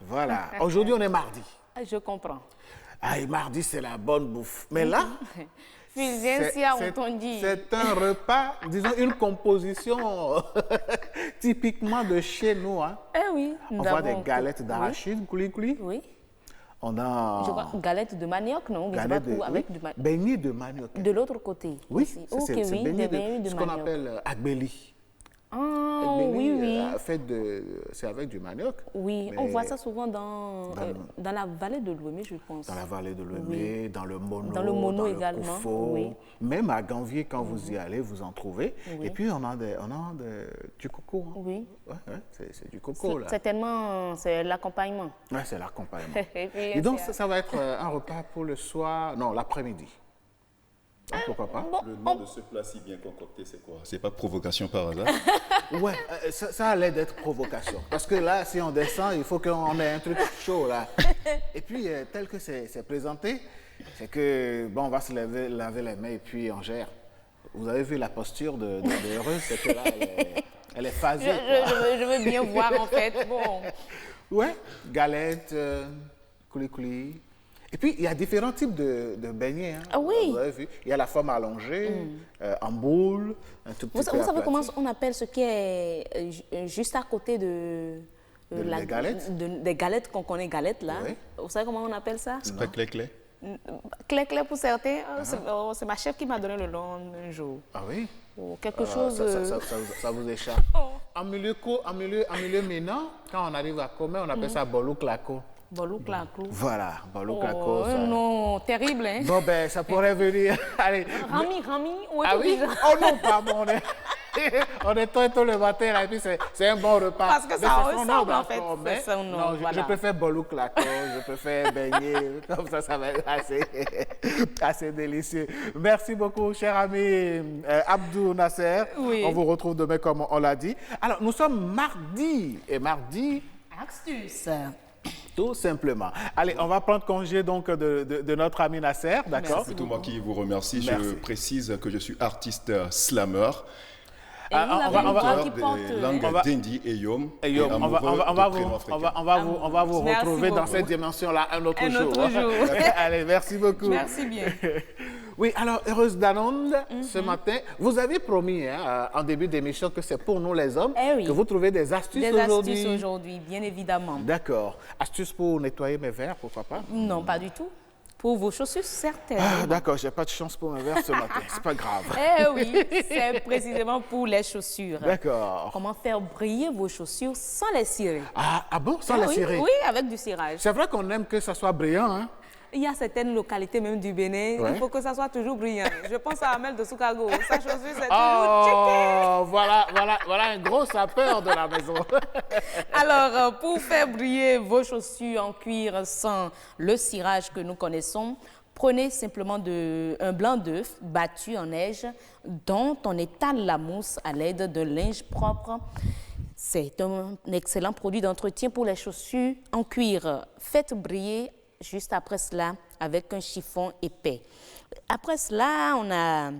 Voilà, aujourd'hui on est mardi. Je comprends. Et mardi c'est la bonne bouffe, mais là... C'est un repas, disons une composition typiquement de chez nous. Hein. Oui. On voit des galettes d'arachide, coulis. Oui. On a... Je crois galettes de manioc, non? Avec beignets de manioc. De l'autre côté. Oui, c'est beignets de ce qu'on appelle agbeli. Oui. C'est avec du manioc. Oui, on voit ça souvent dans la vallée de l'Ouémé, je pense. Dans la vallée de l'Ouémé, dans le Mono. Dans le Mono également. Koufo. Oui. Même à Ganvier, quand vous y allez, vous en trouvez. Oui. Et puis, on a du coco. Hein. Oui. Ouais, c'est du coco, là. C'est l'accompagnement. Oui, c'est l'accompagnement. Et donc, ça va être un repas pour le soir, non, l'après-midi. Donc, pourquoi pas? Le nom de ce plat si bien concocté, c'est quoi? C'est pas provocation par hasard? Ouais, ça allait d'être provocation. Parce que là, si on descend, il faut qu'on ait un truc chaud, là. Et puis, tel que c'est présenté, c'est que, bon, on va se laver les mains et puis on gère. Vous avez vu la posture de Heureuse, c'est que là, elle est phasée. Je veux bien voir, en fait. Bon. Ouais, galette, coulis. Et puis, il y a différents types de beignets. Hein. Ah oui. Vous avez vu, il y a la forme allongée, en boule, un tout petit peu Vous savez comment aplati. on appelle ce qui est juste à côté de des galettes? Des galettes qu'on connaît, galettes, là. Oui. Vous savez comment on appelle ça? C'est pas clé-clé? Clé pour certains. C'est ma chef qui m'a donné le nom un jour. Ah oui? Ou quelque chose... Ça vous échappe. En milieu ménant, quand on arrive à comer, on appelle ça bolou claco. Bolou claco. Voilà, bolou claco. Non, terrible, hein? Bon, ben, ça pourrait venir. Allez. Rami, ouais, ah oui? Oh non, pardon. On est tôt le matin, là, et puis c'est un bon repas. Parce que ça ressemble, en fait. Non, je préfère bolou claco, je préfère beignet. Comme ça va être assez délicieux. Merci beaucoup, cher ami Abdou Nasser. Oui. On vous retrouve demain, comme on l'a dit. Alors, nous sommes mardi. Et mardi... Astuce. Tout simplement. Allez, on va prendre congé donc de notre ami Nasser, d'accord? C'est plutôt moi qui vous remercie. Merci. Je précise que je suis artiste slammer. Et vous avez une voix qui porte... Langue d'Indi et Yom. On va vous retrouver dans cette dimension-là un autre jour. Allez, merci beaucoup. Merci bien. Oui, alors, Heureuse Danonde, ce matin, vous avez promis en début d'émission que c'est pour nous les hommes que vous trouvez des astuces aujourd'hui. Des astuces aujourd'hui, bien évidemment. D'accord. Astuces pour nettoyer mes verres, pourquoi pas? Non, pas du tout. Pour vos chaussures, certaines. Ah, d'accord, j'ai pas de chance pour mes verres ce matin, c'est pas grave. Eh oui, c'est précisément pour les chaussures. D'accord. Comment faire briller vos chaussures sans les cirer? Ah bon, sans les cirer? Oui, avec du cirage. C'est vrai qu'on aime que ça soit brillant, hein? Il y a certaines localités, même du Bénin, il faut que ça soit toujours brillant. Je pense à Amel de Soukago. Sa chaussure, c'est toujours checké. Voilà un gros sapeur de la maison. Alors, pour faire briller vos chaussures en cuir sans le cirage que nous connaissons, prenez simplement un blanc d'œuf battu en neige dont on étale la mousse à l'aide d'un linge propre. C'est un excellent produit d'entretien pour les chaussures en cuir. Faites briller juste après cela avec un chiffon épais. Après cela, on a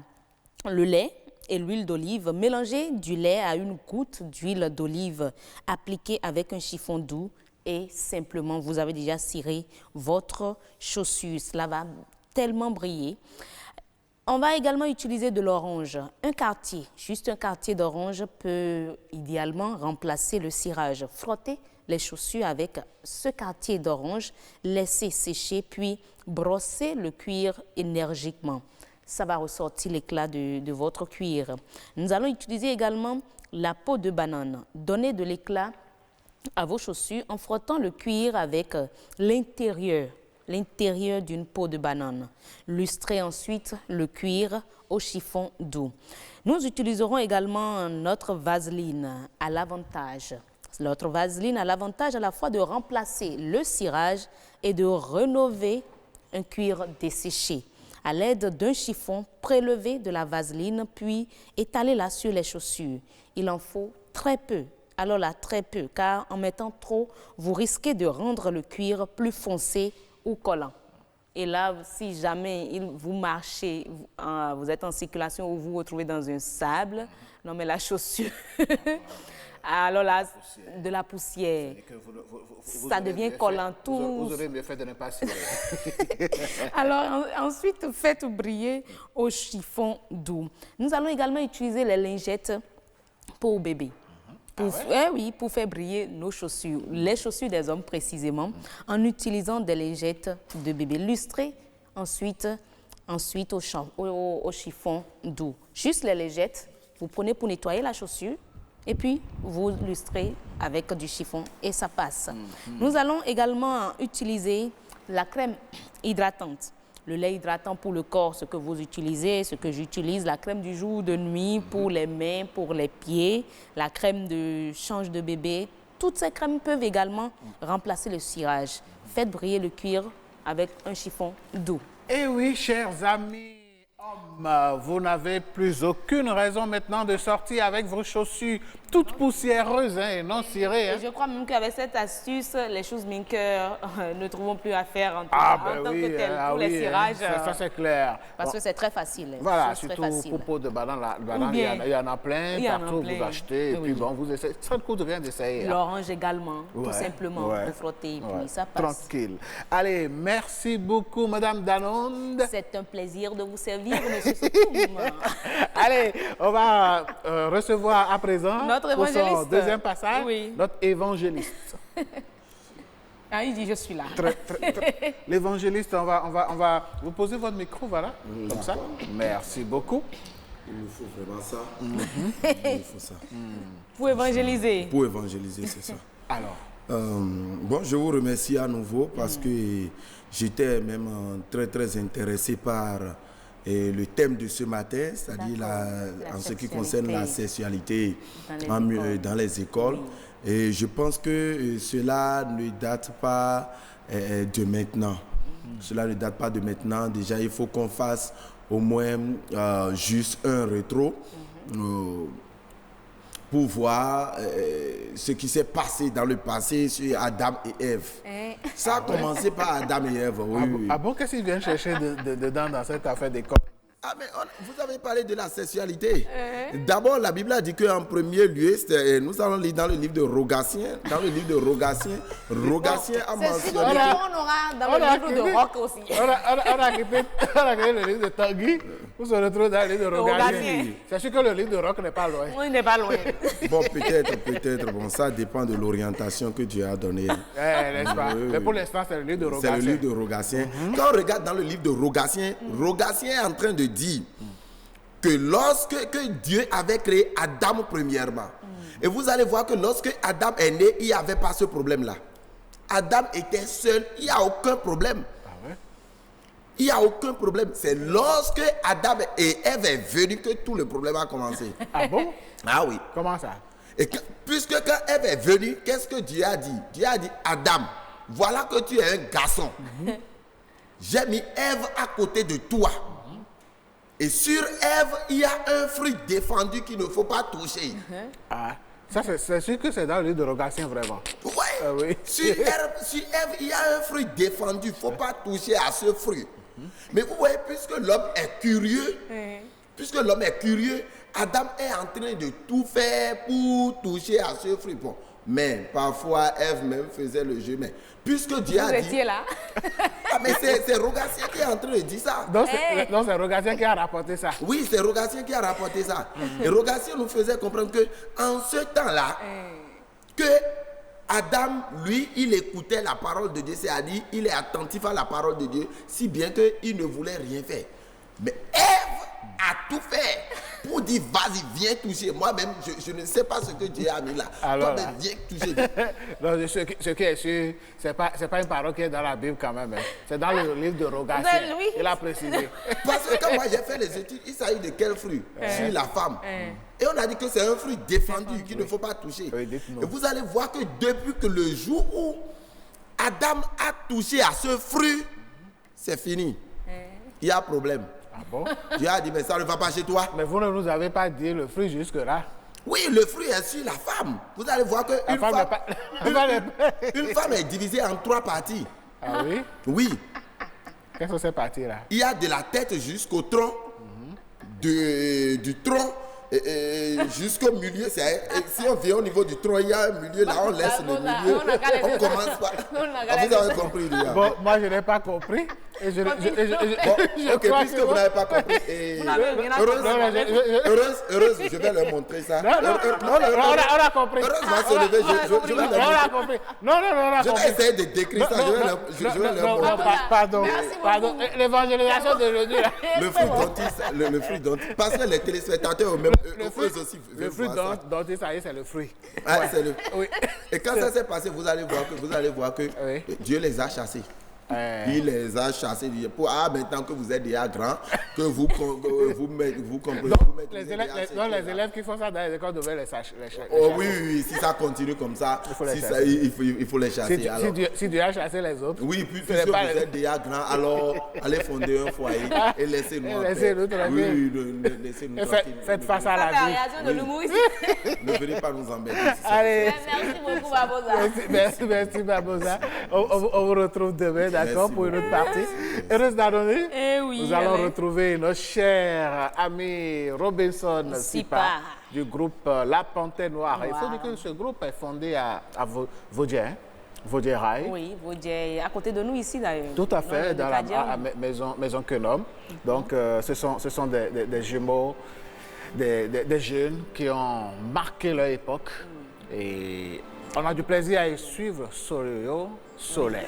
le lait et l'huile d'olive. Mélangez du lait à une goutte d'huile d'olive appliquée avec un chiffon doux et simplement, vous avez déjà ciré votre chaussure. Cela va tellement briller. On va également utiliser de l'orange. Un quartier, juste un quartier d'orange peut idéalement remplacer le cirage. Frottez les chaussures avec ce quartier d'orange, laissez sécher, puis brossez le cuir énergiquement. Ça va ressortir l'éclat de votre cuir. Nous allons utiliser également la peau de banane. Donnez de l'éclat à vos chaussures en frottant le cuir avec l'intérieur d'une peau de banane. Lustrez ensuite le cuir au chiffon doux. Nous utiliserons également notre vaseline à l'avantage. Notre vaseline a l'avantage à la fois de remplacer le cirage et de rénover un cuir desséché. À l'aide d'un chiffon, prélevez de la vaseline, puis étalez-la sur les chaussures. Il en faut très peu. Alors là, très peu, car en mettant trop, vous risquez de rendre le cuir plus foncé ou collant. Et là, si jamais vous marchez, vous êtes en circulation ou vous vous retrouvez dans un sable, non mais la chaussure... Alors là, de la poussière, ça devient collant tout. Vous aurez mieux fait de ne pas cirer. Alors ensuite, faites briller au chiffon doux. Nous allons également utiliser les lingettes pour bébé. Pour faire briller nos chaussures, les chaussures des hommes précisément, en utilisant des lingettes de bébé lustrées, ensuite au chiffon doux. Juste les lingettes, vous prenez pour nettoyer la chaussure, et puis vous lustrez avec du chiffon et ça passe. Nous allons également utiliser la crème hydratante. Le lait hydratant pour le corps, ce que vous utilisez, ce que j'utilise, la crème du jour, de nuit pour les mains, pour les pieds, la crème de change de bébé. Toutes ces crèmes peuvent également remplacer le cirage. Faites briller le cuir avec un chiffon doux. Eh oui, chers amis, Vous n'avez plus aucune raison maintenant de sortir avec vos chaussures toutes poussiéreuses et non cirées. Et je crois même qu'avec cette astuce, les choses mineurs ne trouvons plus à faire en tant que tel. Pour les cirages. Ça c'est clair. Parce que c'est très facile. Voilà, surtout pour peau de banane, il y en a plein, partout vous achetez. Et puis bon, vous essayez. Ça ne coûte rien d'essayer. L'orange également, tout simplement, de frotter, et puis ça passe. Tranquille. Allez, merci beaucoup, Madame Danonde. C'est un plaisir de vous servir, Monsieur. Allez, on va recevoir à présent notre évangéliste. Pour son deuxième passage, notre évangéliste. Ah, il dit je suis là. L'évangéliste, on va vous poser votre micro, voilà, comme ça. Merci beaucoup. Il nous faut vraiment ça. Il faut ça. Pour évangéliser. Pour évangéliser, c'est ça. Alors. Bon, je vous remercie à nouveau parce que j'étais même très intéressé par le thème de ce matin, c'est-à-dire en ce qui concerne la sexualité dans les écoles. Et je pense que cela ne date pas de maintenant. Cela ne date pas de maintenant. Déjà, il faut qu'on fasse au moins juste un rétro pour voir ce qui s'est passé dans le passé sur Adam et Ève. Ça a commencé par Adam et Ève, oui. Ah bon, qu'est-ce qu'ils viennent chercher dedans dans cette affaire d'école? Ah, mais vous avez parlé de la sexualité. D'abord, la Bible a dit qu'en premier lieu, nous allons lire dans le livre de Rogatien. Dans le livre de Rogatien, Rogatien a mentionné... On aura dans le livre de Roc aussi. On a quitté le livre de Tanguy pour se retrouver dans le livre de Rogatien. C'est sûr que le livre de Roc n'est pas loin. Oui, il n'est pas loin. Bon, peut-être. Bon, ça dépend de l'orientation que Dieu a donnée. N'est-ce pas? Mais pour l'instant, c'est le livre de Rogatien. C'est le livre de Rogatien. Quand on regarde dans le livre de Rogatien, Rogatien est en train de dire que lorsque Dieu avait créé Adam premièrement, et vous allez voir que lorsque Adam est né, il n'y avait pas ce problème-là. Adam était seul, il n'y a aucun problème. Il n'y a aucun problème. C'est lorsque Adam et Ève est venu que tout le problème a commencé. Ah bon? Ah oui. Comment ça? Et puisque quand Ève est venue, qu'est-ce que Dieu a dit? Dieu a dit, Adam, voilà que tu es un garçon. J'ai mis Ève à côté de toi. Et sur Ève, il y a un fruit défendu qu'il ne faut pas toucher. Ah, ça c'est sûr que c'est dans le livre de Rogatien vraiment. Oui. Sur Ève, il y a un fruit défendu, il ne faut pas toucher à ce fruit. Mais vous voyez, puisque l'homme est curieux, Adam est en train de tout faire pour toucher à ce fruit. Bon, mais parfois, Ève même faisait le jeu. Mais puisque Dieu a dit... Vous étiez là. Ah, mais c'est Rogatien qui est en train de dire ça. Donc, c'est Rogatien qui a rapporté ça. Oui, c'est Rogatien qui a rapporté ça. Et Rogatien nous faisait comprendre que en ce temps-là, que Adam, lui, il écoutait la parole de Dieu. C'est-à-dire, il est attentif à la parole de Dieu, si bien qu'il ne voulait rien faire. Mais Ève a tout fait pour dire, vas-y, viens toucher. Moi-même, je ne sais pas ce que Dieu a mis là. Alors, toi-même, viens toucher. Non, ce qui est sûr, c'est pas une parole qui est dans la Bible quand même. Hein. C'est dans le livre de Rogatien. Oui. Il a précisé. Parce que quand moi j'ai fait les études, il s'agit de quel fruit? Sur la femme. Et on a dit que c'est un fruit défendu qu'il ne faut pas toucher. Oui, et vous allez voir que depuis que le jour où Adam a touché à ce fruit, c'est fini. Il y a problème. Ah bon? Dieu a dit, mais ça ne va pas chez toi. Mais vous ne nous avez pas dit le fruit jusque-là. Oui, le fruit est sur la femme. Vous allez voir qu'une femme est divisée en 3 parties. Ah oui? Oui. Qu'est-ce que c'est parti là? Il y a de la tête jusqu'au tronc, du tronc jusqu'au milieu. Si on vient au niveau du tronc, il y a un milieu, là on laisse le milieu. On commence par... vous avez compris déjà. Bon, moi je n'ai pas compris. Et ok, puisque vous n'avez pas compris. Heureuse, je vais leur montrer ça. Non, on a compris. Heureusement, se lever, je vais leur montrer. On a compris. Non, on a compris. Je vais essayer de décrire ça. Je vais leur montrer. Pardon. L'évangélisation d'aujourd'hui. Le fruit dont... Parce que les téléspectateurs ont même eux aussi. Le fruit dont ça y est, c'est le fruit. Oui. Et quand ça s'est passé, vous allez voir que Dieu les a chassés. Il les a chassés. Maintenant que vous êtes déjà grand, que vous comprenez. Les élèves qui font ça dans les écoles devraient les chasser. Oui, si ça continue comme ça, il faut les chasser. Si tu as chassé les autres. Oui, puisque vous êtes déjà grand, alors allez fonder un foyer et laissez-nous tranquille. Oui, laissez-nous tranquille. Faites face à la vie. Réaction de l'humour ici. Ne venez pas nous embêter. Allez. Merci beaucoup, Barbosa. Merci, Barbosa. On vous retrouve demain, d'accord, pour une autre partie. Heureuse d'annoncer. Nous allons retrouver notre cher ami Robinson Sipa du groupe La Panthère Noire. Il faut dire que ce groupe est fondé à Vaudier-Rail. Oui, Vaudier, à côté de nous ici d'ailleurs. Tout à fait, dans la maison Quenom. Donc, ce sont des jumeaux, des jeunes qui ont marqué leur époque. Et on a du plaisir à y suivre Soleil.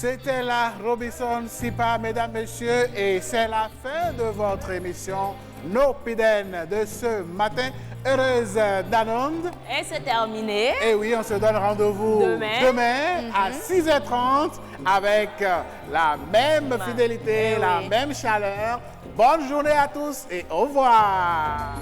C'était la Robinson Sipa, mesdames, messieurs, et c'est la fin de votre émission No Piden de ce matin. Heureuse d'Anonde. Et c'est terminé. Et oui, on se donne rendez-vous demain à 6h30 avec la même fidélité, la même chaleur. Bonne journée à tous et au revoir.